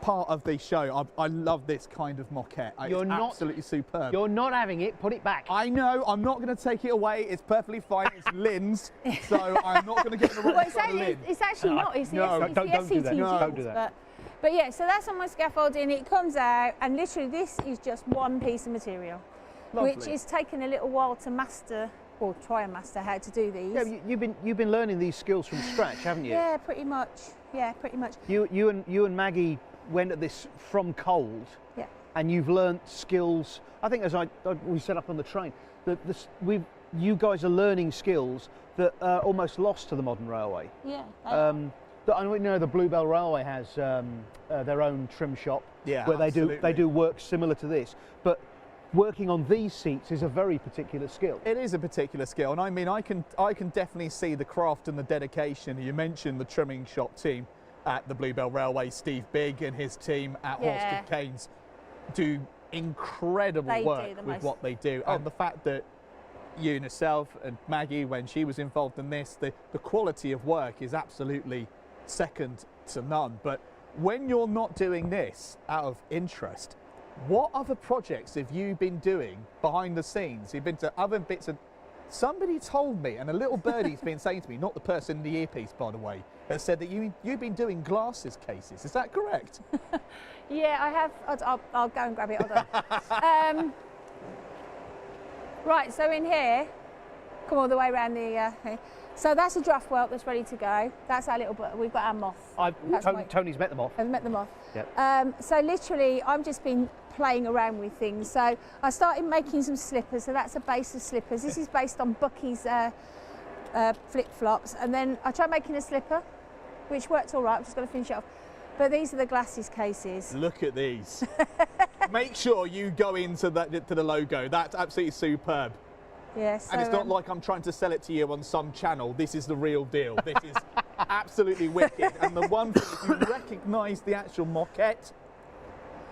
part of the show, I love this kind of moquette. It's absolutely superb. You're not having it. Put it back. I know, I'm not going to take it away. It's perfectly fine. It's Lynn's, so I'm not going to get in the Well, wrong side of Lynn. it's actually not. It's the No, it's don't the do that. SETG. No, don't do that. But yeah, so that's on my scaffolding. It comes out, and literally this is just one piece of material, which Lovely. is taking a little while to master, or try and master how to do these. Yeah, you've been learning these skills from scratch, haven't you? Yeah, pretty much. Yeah, pretty much. You and Maggie went at this from cold. Yeah. And you've learnt skills. I think as we set up on the train, you guys are learning skills that are almost lost to the modern railway. Yeah. I know the Bluebell Railway has their own trim shop, Yeah, where they absolutely. do work similar to this, but working on these seats is a very particular skill. It is a particular skill, and I mean, I can definitely see the craft and the dedication. You mentioned the trimming shop team at the Bluebell Railway, Steve Bigg and his team at Yeah. Horsted Canes do incredible They do work the with most. what they do. And the fact that you and yourself and Maggie, when she was involved in this, the quality of work is absolutely second to none. But when you're not doing this out of interest, what other projects have you been doing behind the scenes? You've been to other bits of Somebody told me, and a little birdie's been saying to me, not the person in the earpiece, by the way, has said that you've been doing glasses cases. Is that correct? Yeah, I have. I'll go and grab it. Hold on. Right, so in here, come all the way around the. So that's a draft whelp that's ready to go. That's our little. We've got our moth. Tony's met the moth. I've met the moth. Yep. So literally, I've just been playing around with things. So I started making some slippers. So that's a base of slippers. This is based on Bucky's flip-flops. And then I tried making a slipper, which worked all right. I'm just going to finish it off. But these are the glasses cases. Look at these. Make sure you go into to the logo. That's absolutely superb. Yes. And it's not like I'm trying to sell it to you on some channel. This is the real deal. This is absolutely wicked. And the one thing, if you recognise the actual moquette,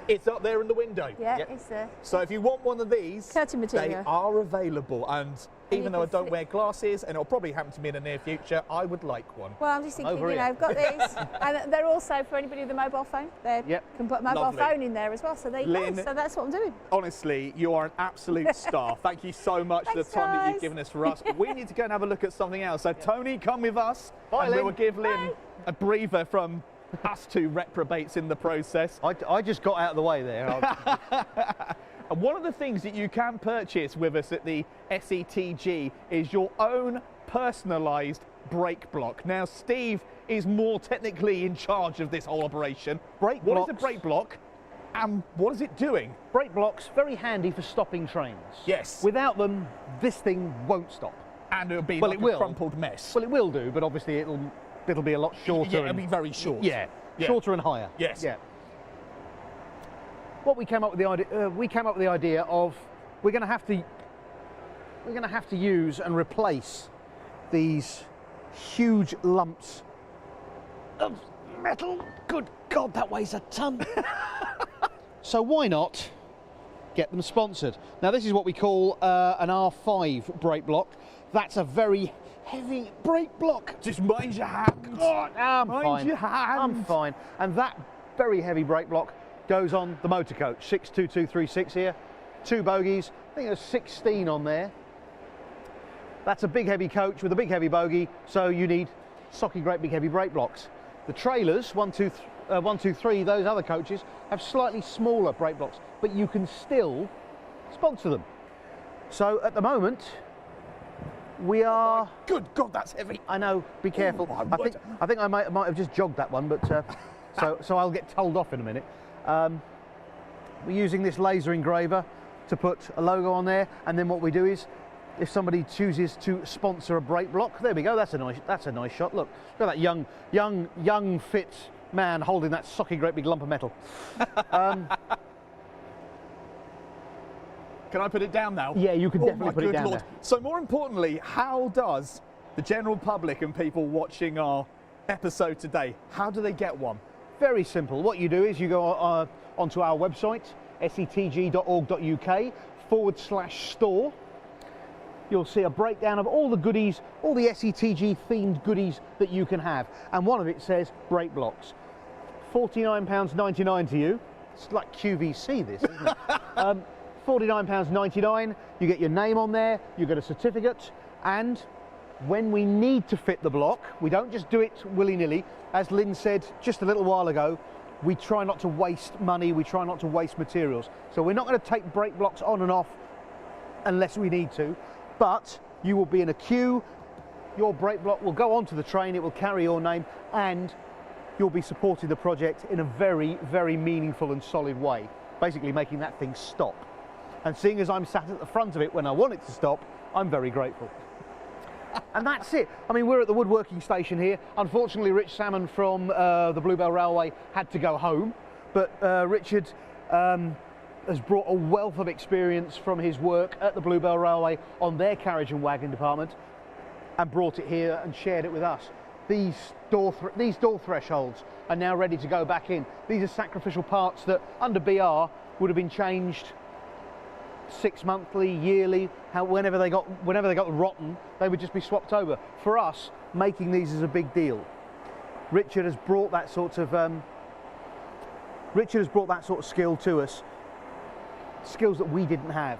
it's up there in the window. Yeah, it's there. So if you want one of these, Curtain material. they are available. And even though I don't wear glasses, and it'll probably happen to me in the near future, I would like one. Well, I'm just thinking, Over you know, here. I've got these, and they're also for anybody with a mobile phone. They can put a mobile Lovely. phone in there as well. So there you Lynn, go. So that's what I'm doing. Honestly, you are an absolute star. Thank you so much for the Thanks, time that guys. you've given us for us. We need to go and have a look at something else. So Tony, come with us. Bye, and we Lynn. will give Lynn a breather from us two reprobates in the process. I just got out of the way there. And one of the things that you can purchase with us at the SETG is your own personalised brake block. Now, Steve is more technically in charge of this whole operation. What is a brake block and what is it doing? Brake blocks, very handy for stopping trains. Yes. Without them, this thing won't stop. And it'll be Well, like it will. a crumpled mess. Well, it will do, but obviously it'll be a lot shorter. Yeah, it'll be very short. Yeah, Yeah. shorter and higher. Yes. Yeah. What we came up with the idea of we're going to have to use and replace these huge lumps of metal. Good God, that weighs a ton. So why not get them sponsored? Now this is what we call an R5 brake block. That's a very heavy brake block. Just mind your hands. God, I'm Mind fine. your hands. I'm fine. And that very heavy brake block goes on the motor coach. 62236 here, 2 bogies. I think there's 16 on there. That's a big heavy coach with a big heavy bogie, so you need socky great big heavy brake blocks. The trailers, 1, 2, 3, those other coaches have slightly smaller brake blocks, but you can still sponsor them. So at the moment, we are. Good God, that's heavy. I know. Be careful. Oh, my word. I think I might have just jogged that one, but so I'll get told off in a minute. We're using this laser engraver to put a logo on there, and then what we do is, if somebody chooses to sponsor a brake block, there we go. That's a nice shot. Look at that young fit man holding that socky great big lump of metal. Can I put it down now? Yeah, you can definitely put it down Lord. there. So more importantly, how does the general public and people watching our episode today, how do they get one? Very simple. What you do is you go onto our website, setg.org.uk/store. You'll see a breakdown of all the goodies, all the SETG themed goodies that you can have. And one of it says brake blocks. £49.99 to you. It's like QVC this, isn't it? £49.99. You get your name on there, you get a certificate, and when we need to fit the block, we don't just do it willy-nilly. As Lynn said just a little while ago, we try not to waste money, we try not to waste materials. So we're not going to take brake blocks on and off unless we need to, but you will be in a queue, your brake block will go onto the train, it will carry your name, and you'll be supporting the project in a very, very meaningful and solid way, basically making that thing stop. And seeing as I'm sat at the front of it when I want it to stop, I'm very grateful. And that's it. I mean, we're at the woodworking station here. Unfortunately, Rich Salmon from the Bluebell Railway had to go home, but Richard has brought a wealth of experience from his work at the Bluebell Railway on their carriage and wagon department, and brought it here and shared it with us. These door thresholds are now ready to go back in. These are sacrificial parts that under BR would have been changed 6 monthly, yearly, whenever they got rotten, they would just be swapped over. For us, making these is a big deal. Richard has brought that sort of skill to us, skills that we didn't have.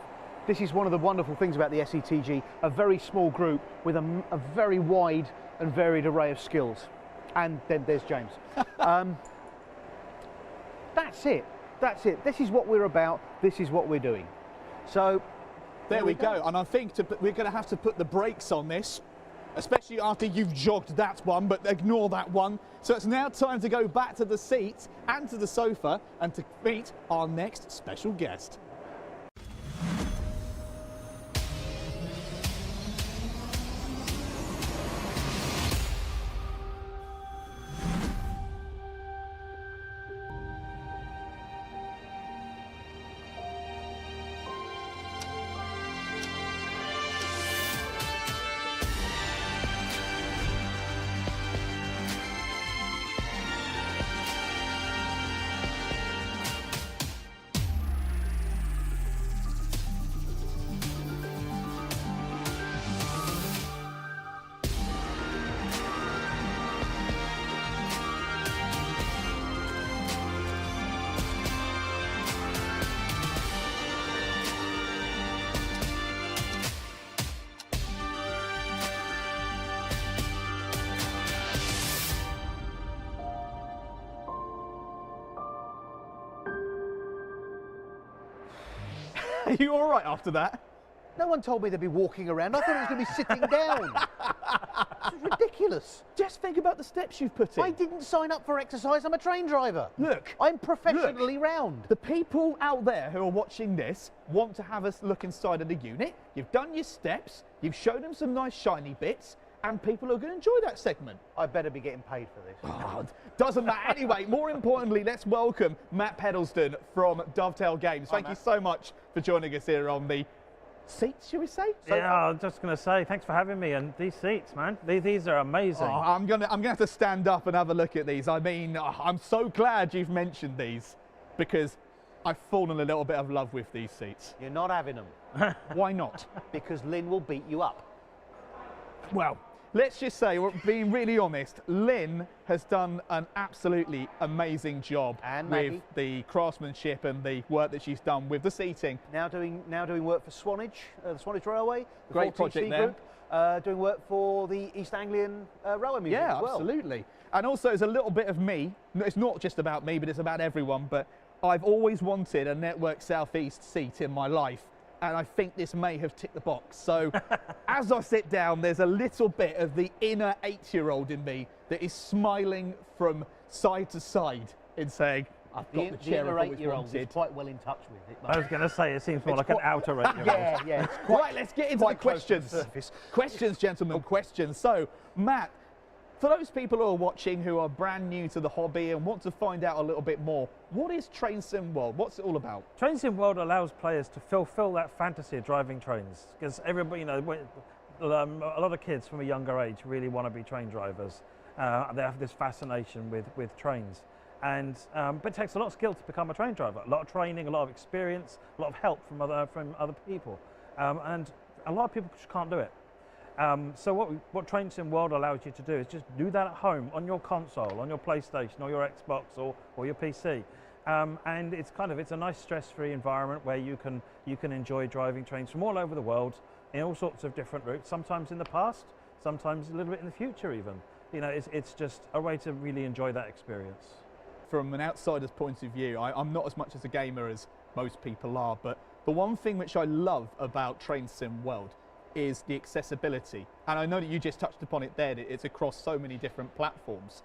This is one of the wonderful things about the SETG, a very small group with a very wide and varied array of skills. And then there's James. That's it. That's it. This is what we're about. This is what we're doing. So there we go. And I think we're going to have to put the brakes on this, especially after you've jogged that one, but ignore that one. So it's now time to go back to the seats and to the sofa and to meet our next special guest. Are you all right after that? no one told me they'd be walking around. I thought it was going to be sitting down. This is ridiculous. Just think about the steps you've put in. I didn't sign up for exercise. I'm a train driver. Look. I'm professionally round. The people out there who are watching this want to have us look inside of the unit. You've done your steps. You've shown them some nice shiny bits. And people are going to enjoy that segment. I better be getting paid for this. Oh, doesn't matter. Anyway, more importantly, let's welcome Matt Pedleston from Dovetail Games. Thank you so much for joining us here on the seats, shall we say? Yeah, I was just going to say, thanks for having me. And these seats, man, these are amazing. Oh, I'm gonna have to stand up and have a look at these. I mean, I'm so glad you've mentioned these because I've fallen a little bit of love with these seats. You're not having them. Why not? Because Lynn will beat you up. Well, let's just say, we're being really honest, Lynn has done an absolutely amazing job with the craftsmanship and the work that she's done with the seating. Now doing work for Swanage, the Swanage Railway. The Great project there. Group, doing work for the East Anglian Railway Museum as well. Yeah, absolutely. And also, it's a little bit of me. It's not just about me, but it's about everyone. But I've always wanted a Network Southeast seat in my life. And I think this may have ticked the box. So as I sit down, there's a little bit of the inner 8-year-old in me that is smiling from side to side in saying, I've got the chair I've always wanted. Is quite well in touch with it. I was going to say, it seems more like an outer 8-year-old. Yeah. Right, let's get into the questions. Questions, gentlemen, questions. So, Matt, for those people who are watching who are brand new to the hobby and want to find out a little bit more, what is Train Sim World? What's it all about? Train Sim World allows players to fulfill that fantasy of driving trains, because everybody, you know, a lot of kids from a younger age really want to be train drivers. They have this fascination with trains, and but it takes a lot of skill to become a train driver. A lot of training, a lot of experience, a lot of help from other people, and a lot of people just can't do it. So what Train Sim World allows you to do is just do that at home on your console, on your PlayStation or your Xbox or your PC, and it's a nice stress-free environment where you can enjoy driving trains from all over the world in all sorts of different routes. Sometimes in the past, sometimes a little bit in the future even. You know, it's just a way to really enjoy that experience. From an outsider's point of view, I'm not as much as a gamer as most people are, but the one thing which I love about Train Sim World is the accessibility. And I know that you just touched upon it there, it's across so many different platforms.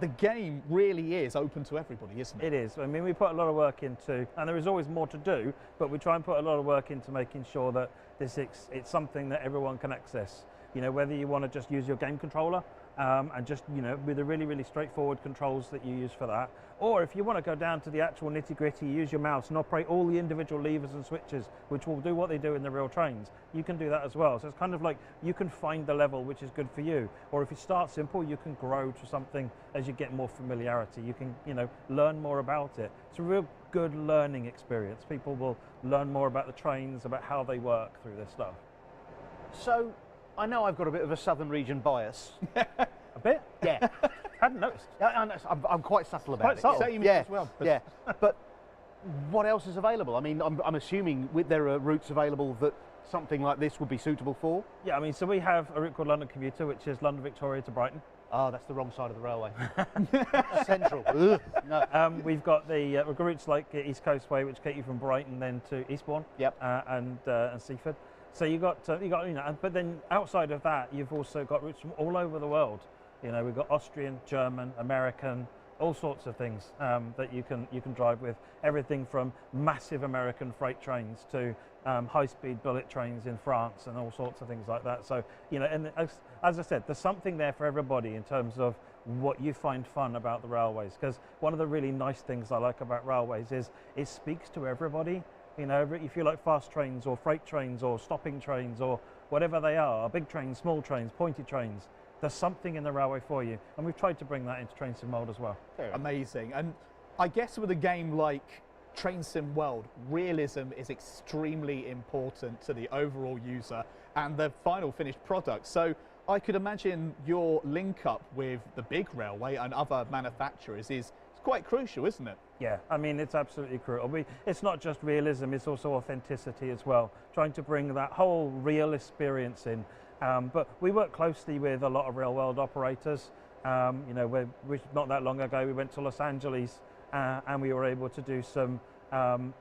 The game really is open to everybody, isn't it? It is. I mean, we put a lot of work into, and there is always more to do, but we try and put a lot of work into making sure that it's something that everyone can access. You know, whether you want to just use your game controller and just, you know, with the really, really straightforward controls that you use for that, or if you want to go down to the actual nitty-gritty, use your mouse and operate all the individual levers and switches, which will do what they do in the real trains, you can do that as well. So it's kind of like you can find the level which is good for you, or if you start simple, you can grow to something as you get more familiarity. You can, you know, learn more about it. It's a real good learning experience. People will learn more about the trains, about how they work through this stuff. So, I know I've got a bit of a southern region bias. A bit? Yeah. Hadn't noticed. I'm quite subtle about Quite it. subtle. Same as well. Yeah. But what else is available? I mean, I'm assuming there are routes available that something like this would be suitable for. Yeah, I mean, so we have a route called London Commuter, which is London Victoria to Brighton. Oh, that's the wrong side of the railway. Central. Ugh, no. We've got routes like East Coast Way, which take you from Brighton then to Eastbourne. Yep. And Seaford. So you got but then outside of that, you've also got routes from all over the world. You know, we've got Austrian, German, American, all sorts of things that you can drive with. Everything from massive American freight trains to high-speed bullet trains in France and all sorts of things like that. So, you know, and as I said, there's something there for everybody in terms of what you find fun about the railways. Because one of the really nice things I like about railways is it speaks to everybody. You know, if you like fast trains or freight trains or stopping trains or whatever they are, big trains, small trains, pointy trains, there's something in the railway for you. And we've tried to bring that into Train Sim World as well. Amazing. And I guess with a game like Train Sim World, realism is extremely important to the overall user and the final finished product. So I could imagine your link up with the big railway and other manufacturers is quite crucial, isn't it? Yeah, I mean, it's absolutely crucial. It's not just realism, it's also authenticity as well, trying to bring that whole real experience in. But we work closely with a lot of real world operators. You know, not that long ago, we went to Los Angeles and we were able to do some,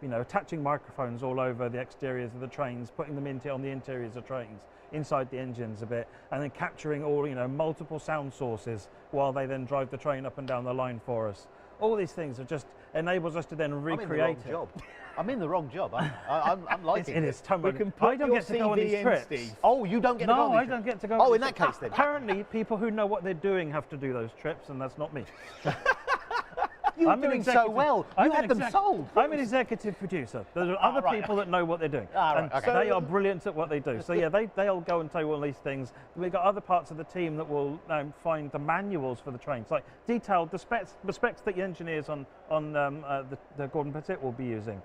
you know, attaching microphones all over the exteriors of the trains, putting them on the interiors of trains, inside the engines a bit, and then capturing all, you know, multiple sound sources while they then drive the train up and down the line for us. All these things are just enables us to then recreate it. I'm in the wrong job. I'm liking it. It. Is totally. We can put I don't your get to go on CV these in, trips. Steve. Oh, you don't get to go on No, these I don't trips? get to go. Oh, on in these that case then. Apparently, people who know what they're doing have to do those trips, and that's not me. You're doing so well. You had them sold. I'm an executive producer. There are other people that know what they're doing. Right, and they are brilliant at what they do. So yeah, they'll go and tell you all these things. We've got other parts of the team that will find the manuals for the trains, like detailed the specs that the engineers on the Gordon Pettit will be using.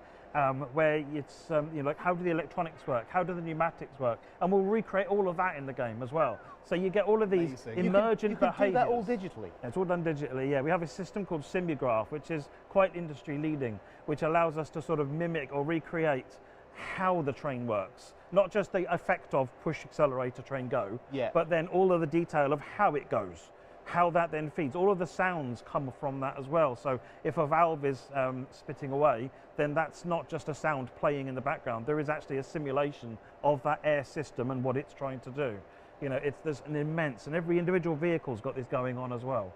Where it's you know, like how do the electronics work, how do the pneumatics work, and we'll recreate all of that in the game as well. So you get all of these emergent behaviours. Do that all digitally? It's all done digitally, yeah. We have a system called Simulgraph, which is quite industry leading, which allows us to sort of mimic or recreate how the train works. Not just the effect of push accelerator train go, but then all of the detail of how it goes, how that then feeds. All of the sounds come from that as well. So if a valve is spitting away, then that's not just a sound playing in the background. There is actually a simulation of that air system and what it's trying to do. You know, there's an immense, and every individual vehicle's got this going on as well.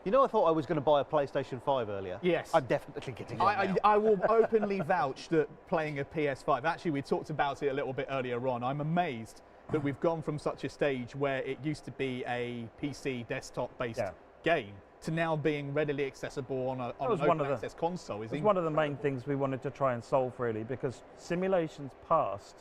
You know, I thought I was going to buy a PlayStation 5 earlier. Yes. I'm definitely getting it now. I will openly vouch that playing a PS5, actually we talked about it a little bit earlier on, I'm amazed that we've gone from such a stage where it used to be a PC desktop-based game to now being readily accessible on an open access console. It's one of the main things we wanted to try and solve, really, because simulations past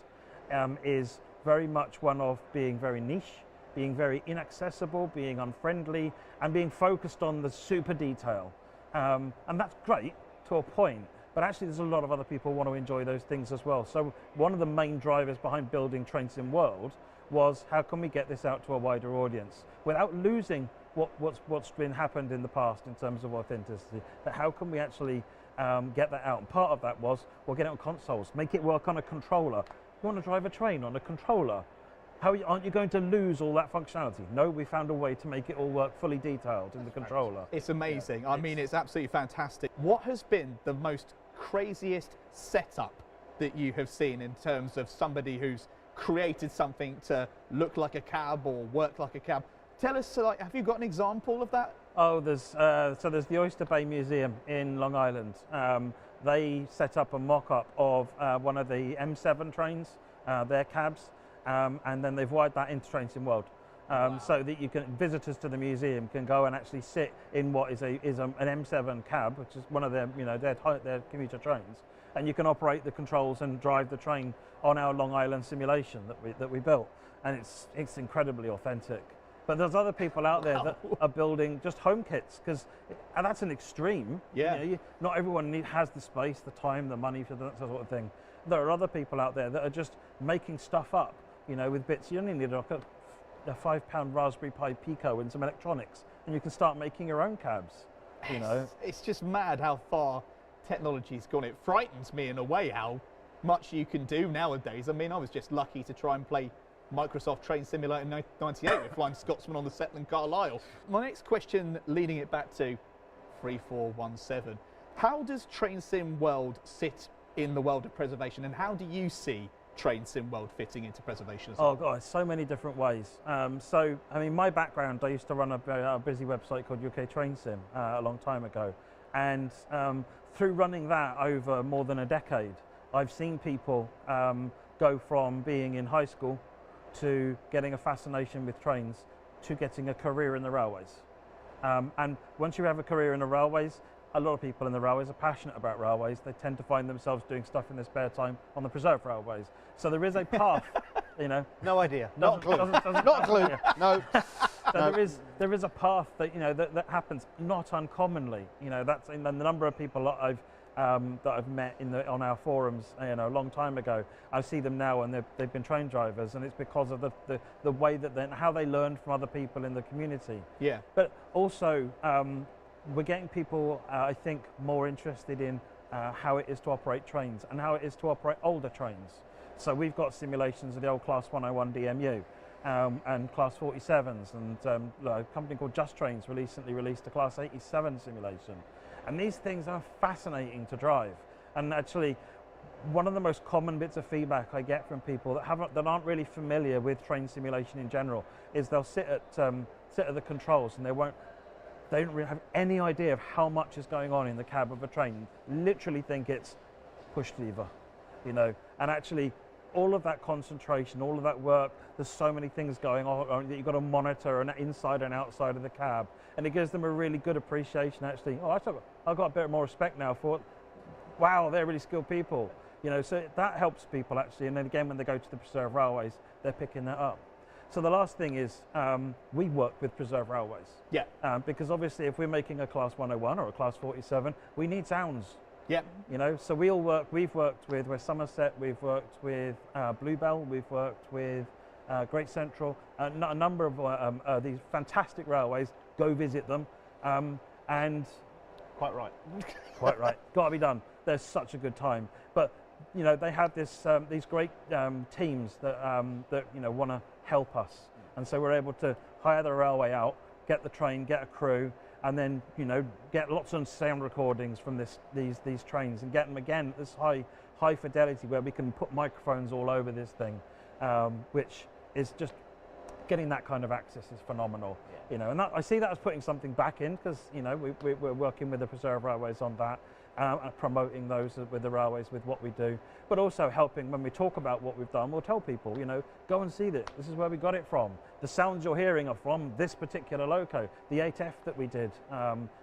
is very much one of being very niche, being very inaccessible, being unfriendly, and being focused on the super detail. And that's great to a point, but actually there's a lot of other people who want to enjoy those things as well. So one of the main drivers behind building Train Sim World was how can we get this out to a wider audience without losing what's been happened in the past in terms of authenticity, but how can we actually get that out? And part of that was, we'll get it on consoles, make it work on a controller. You want to drive a train on a controller, aren't you going to lose all that functionality? No, we found a way to make it all work fully detailed in the controller. It's amazing. I mean, it's absolutely fantastic. What has been the most craziest setup that you have seen in terms of somebody who's created something to look like a cab or work like a cab? Tell us, like, have you got an example of that? Oh, there's the Oyster Bay Museum in Long Island. They set up a mock-up of one of the M7 trains, their cabs, and then they've wired that into Train Sim World. So that visitors to the museum can go and actually sit in what is an M7 cab, which is one of their, you know, their commuter trains, and you can operate the controls and drive the train on our Long Island simulation that we built, and it's incredibly authentic. But there's other people out there that are building just home kits, and that's an extreme. Yeah. You know, not everyone has the space, the time, the money for that sort of thing. There are other people out there that are just making stuff up, you know, with bits. You only need a £5 Raspberry Pi Pico and some electronics, and you can start making your own cabs. You know, it's just mad how far technology's gone. It frightens me in a way how much you can do nowadays. I mean, I was just lucky to try and play Microsoft Train Simulator in 98 with Flying Scotsman on the Settle in Carlisle. My next question, leading it back to 3417, how does Train Sim World sit in the world of preservation, and how do you see Train Sim World fitting into preservation as well? Oh God, so many different ways. So, I mean, my background, I used to run a busy website called UK Train Sim a long time ago. And through running that over more than a decade, I've seen people go from being in high school to getting a fascination with trains to getting a career in the railways. And once you have a career in the railways, a lot of people in the railways are passionate about railways. They tend to find themselves doing stuff in their spare time on the preserved railways. So there is a path, you know. No idea. Not a clue. Not a clue. Yeah. No. So No. there is a path that, you know, that happens not uncommonly. You know, that's in the number of people that I've met on our forums, you know, a long time ago. I see them now, and they've been train drivers, and it's because of the way that how they learned from other people in the community. Yeah. But also, we're getting people, I think, more interested in how it is to operate trains and how it is to operate older trains. So we've got simulations of the old Class 101 DMU and Class 47s, and a company called Just Trains recently released a Class 87 simulation. And these things are fascinating to drive. And actually, one of the most common bits of feedback I get from people that aren't really familiar with train simulation in general is they'll sit at the controls, and they don't really have any idea of how much is going on in the cab of a train. Literally think it's push lever, you know. And actually, all of that concentration, all of that work, there's so many things going on that you've got to monitor, and inside and outside of the cab. And it gives them a really good appreciation, actually. Oh, I've got a bit more respect now for it. Wow, they're really skilled people. You know, so that helps people, actually. And then again, when they go to the preserved railways, they're picking that up. So the last thing is, we work with preserved railways. Yeah. Because obviously, if we're making a Class 101 or a Class 47, we need sounds. Yeah. You know, so we've worked with West Somerset, we've worked with Bluebell, we've worked with Great Central, a number of these fantastic railways. Go visit them, and Quite right. quite right, got to be done. There's such a good time, but you know, they have these great teams that you know, want to help us, and so we're able to hire the railway out, get the train, get a crew, and then, you know, get lots of sound recordings from these trains, and get them again at this high fidelity where we can put microphones all over this thing, which is just getting that kind of access is phenomenal. Yeah. You know, and I see that as putting something back in, because, you know, we're working with the preserved railways on that, and promoting those with the railways with what we do, but also helping when we talk about what we've done. We'll tell people, you know, go and see this. This is where we got it from. The sounds you're hearing are from this particular loco. The 8F that we did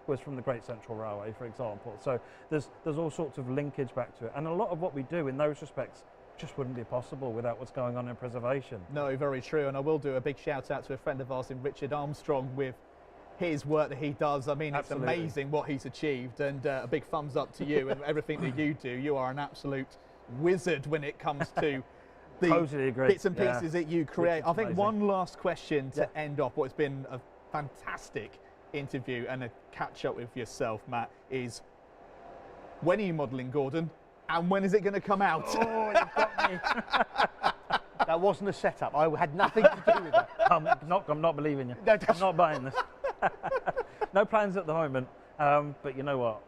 was from the Great Central Railway, for example. So there's all sorts of linkage back to it, and a lot of what we do in those respects just wouldn't be possible without what's going on in preservation. No, very true. And I will do a big shout out to a friend of ours in Richard Armstrong with his work that he does. I mean, Absolutely. It's amazing what he's achieved, and a big thumbs up to you and everything that you do. You are an absolute wizard when it comes to the Totally agree. bits and Yeah. pieces that you create. Richard's I think amazing. one last question to Yeah. end off what's been a fantastic interview and a catch up with yourself, Matt, is when are you modelling, Gordon? And when is it going to come out? Oh, you've got me. That wasn't a setup. I had nothing to do with that. I'm not believing you. No, I'm not buying this. No plans at the moment, but you know what?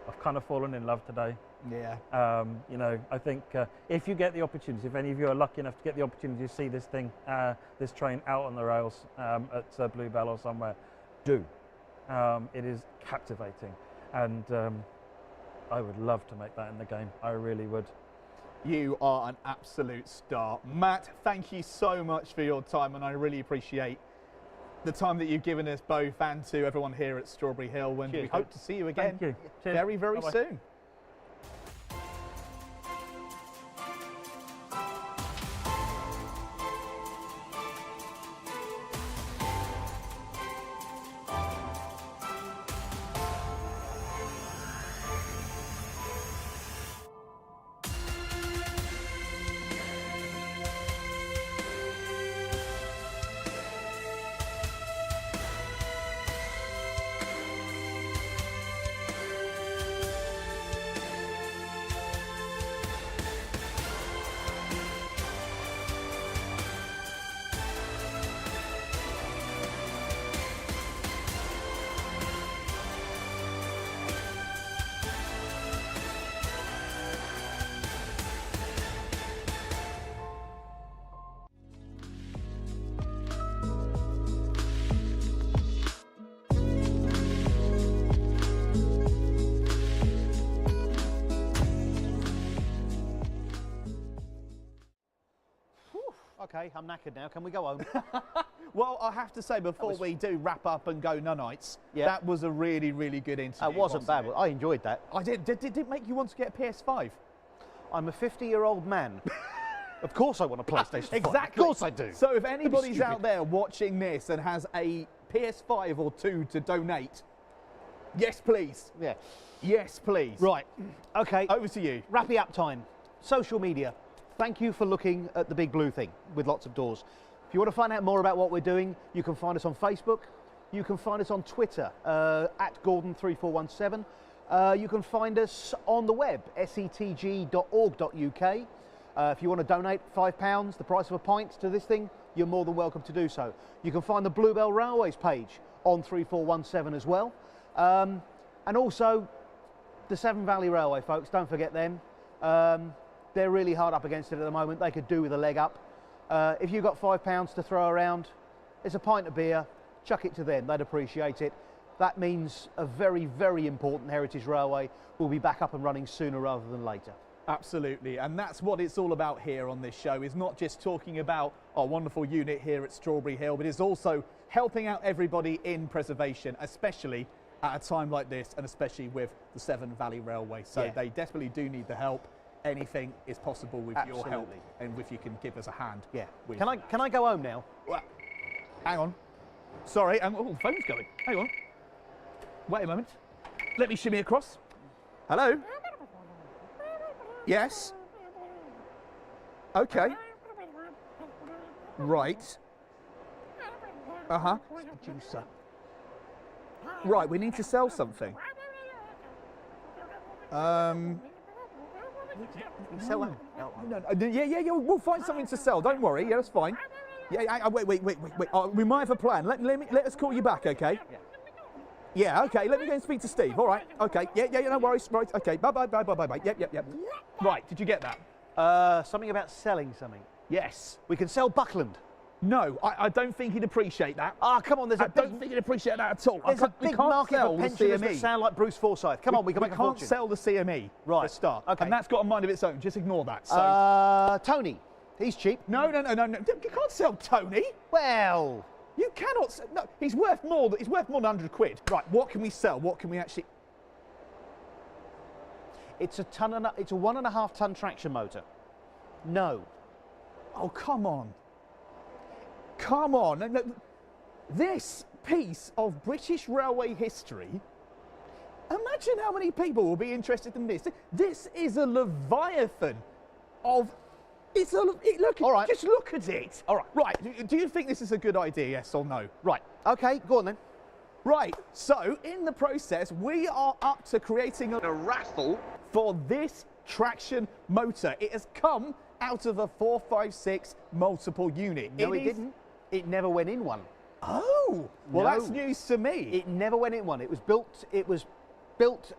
I've kind of fallen in love today. Yeah. You know, I think if you get the opportunity, if any of you are lucky enough to get the opportunity to see this thing, this train out on the rails at Bluebell or somewhere, do. It is captivating, and I would love to make that in the game. I really would. You are an absolute star. Matt, thank you so much for your time, and I really appreciate the time that you've given us both and to everyone here at Strawberry Hill, and Cheers, we hope to see you again Thank you. Cheers. very, very Bye-bye. soon. Okay, I'm knackered now. Can we go home? Well, I have to say, before we do wrap up and go nunites, Yeah. that was a really, really good interview. It wasn't bad. it? I enjoyed that. I did. Did it make you want to get a PS5? I'm a 50-year-old man. Of course I want a PlayStation 5. Exactly. Of course I do. So if anybody's stupid. out there watching this and has a PS5 or 2 to donate, yes, please. Yeah. Yes, please. Right. Okay. Over to you. Wrappy up time. Social media. Thank you for looking at the big blue thing with lots of doors. If you want to find out more about what we're doing, you can find us on Facebook. You can find us on Twitter at Gordon3417. You can find us on the web, setg.org.uk. If you want to donate £5, the price of a pint to this thing, you're more than welcome to do so. You can find the Bluebell Railways page on 3417 as well. And also the Severn Valley Railway, folks, don't forget them. They're really hard up against it at the moment. They could do with a leg up. If you've got £5 to throw around, it's a pint of beer, chuck it to them, they'd appreciate it. That means a very, very important heritage railway will be back up and running sooner rather than later. Absolutely, and that's what it's all about here on this show, is not just talking about our wonderful unit here at Strawberry Hill, but it's also helping out everybody in preservation, especially at a time like this, and especially with the Severn Valley Railway. So Yeah. they definitely do need the help. Anything is possible with your help, Absolutely. and if you can give us a hand. Yeah. with Can I go home now? Well, hang on. Sorry, oh, the phone's going. Hang on. Wait a moment. Let me shimmy across. Hello? Yes? Okay. Right. Uh-huh. Producer. Right, we need to sell something. Sell that. No, yeah, we'll find something to sell. Don't worry. Yeah, that's fine. Yeah, wait. We might have a plan. Let us call you back, okay? Yeah, okay. Let me go and speak to Steve. All right. Okay. Yeah, no worries. Right. Okay. Bye. Yep. Right. Did you get that? Something about selling something. Yes. We can sell Buckland. No, I don't think he'd appreciate that. Ah, come on. There's I a don't big, think he'd appreciate that at all. there's a We big can't market sell for the pensioners that CME. sound like Bruce Forsyth. Come on, we can make a can't fortune. sell the CME. Right, For a start. okay. And that's got a mind of its own. Just ignore that. So Tony, he's cheap. no. You can't sell Tony. Well, You cannot. No, he's worth more than £100. Right. What can we sell? What can we actually? it's a 1.5 ton traction motor. No. Oh, come on. Come on. No, this piece of British railway history, imagine how many people will be interested in this. This is a leviathan of... All right. Just look at it. All right. Right. Do you think this is a good idea, yes or no? Right. Okay, go on then. Right, so in the process, we are up to creating a raffle for this traction motor. It has come out of a 456 multiple unit. No, it didn't. It never went in one. Oh, well, No. that's news to me. It never went in one. It was built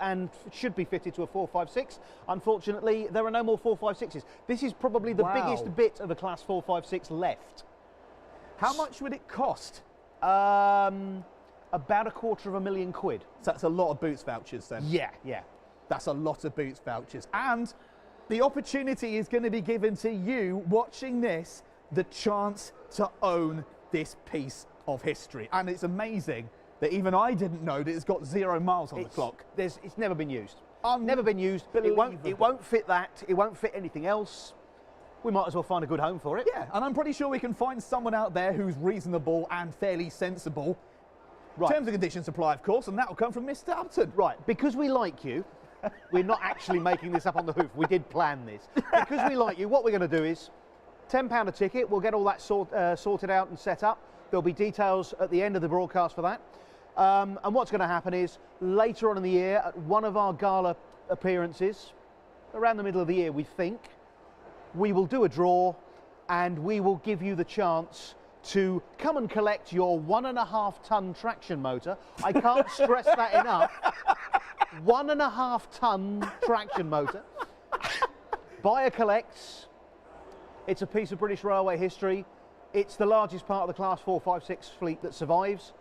and should be fitted to a 456. Unfortunately, there are no more 456s. This is probably the Wow. biggest bit of a class 456 left. How much would it cost? About £250,000. So that's a lot of Boots vouchers then. Yeah. That's a lot of Boots vouchers. And the opportunity is going to be given to you watching this, the chance to own this piece of history. And it's amazing that even I didn't know that it's got 0 miles on the clock. It's never been used. Never been used. It won't fit that. It won't fit anything else. We might as well find a good home for it. Yeah, and I'm pretty sure we can find someone out there who's reasonable and fairly sensible. Right. Terms and conditions apply, of course, and that will come from Mr. Upton. Right, because we like you, we're not actually making this up on the hoof. We did plan this. Because we like you, what we're going to do is £10 a ticket. We'll get all that sorted out and set up. There'll be details at the end of the broadcast for that. And what's going to happen is later on in the year, at one of our gala appearances, around the middle of the year, we think, we will do a draw and we will give you the chance to come and collect your 1.5 ton traction motor. I can't stress that enough. 1.5 ton traction motor. Buyer collects. It's a piece of British railway history. It's the largest part of the class 456 fleet that survives.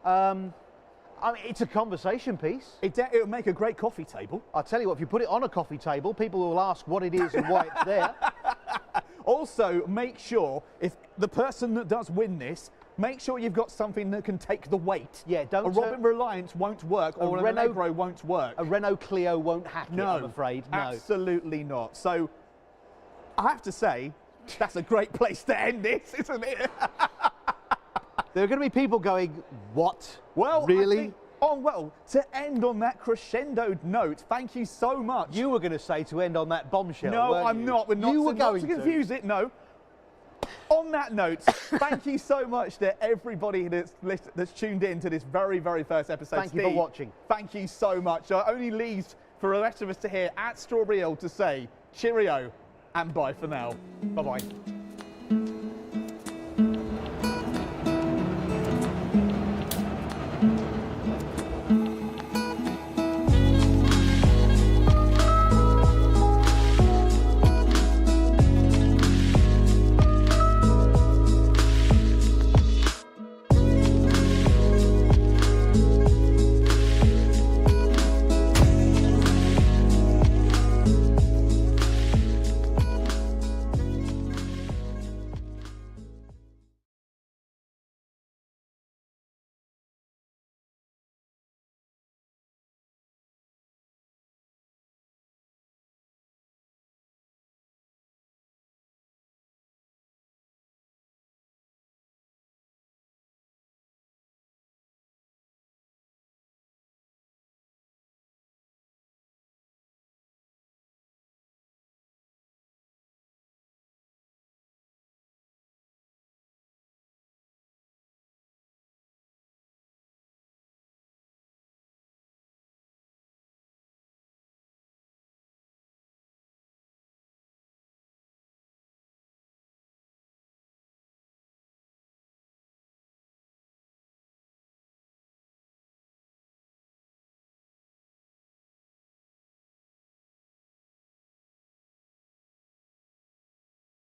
I mean, it's a conversation piece. It'll make a great coffee table. I'll tell you what, if you put it on a coffee table, people will ask what it is and why it's there. Also, make sure if the person that does win this, make sure you've got something that can take the weight. Yeah, don't a Robin Reliance won't work, or a Renault Allegro won't work. A Renault Clio won't hack it, I'm afraid. No, absolutely not. So, I have to say, that's a great place to end this, isn't it? There are going to be people going, what? Well, really? Well, to end on that crescendoed note, thank you so much. You were going to say to end on that bombshell. No, weren't I'm you? not. We're not. You were not going to confuse it. No. On that note, thank you so much to everybody that's tuned in to this very, very first episode. Thank you for watching. Thank you so much. It only leaves for the rest of us to hear at Strawberry Hill to say cheerio and bye for now. Bye-bye.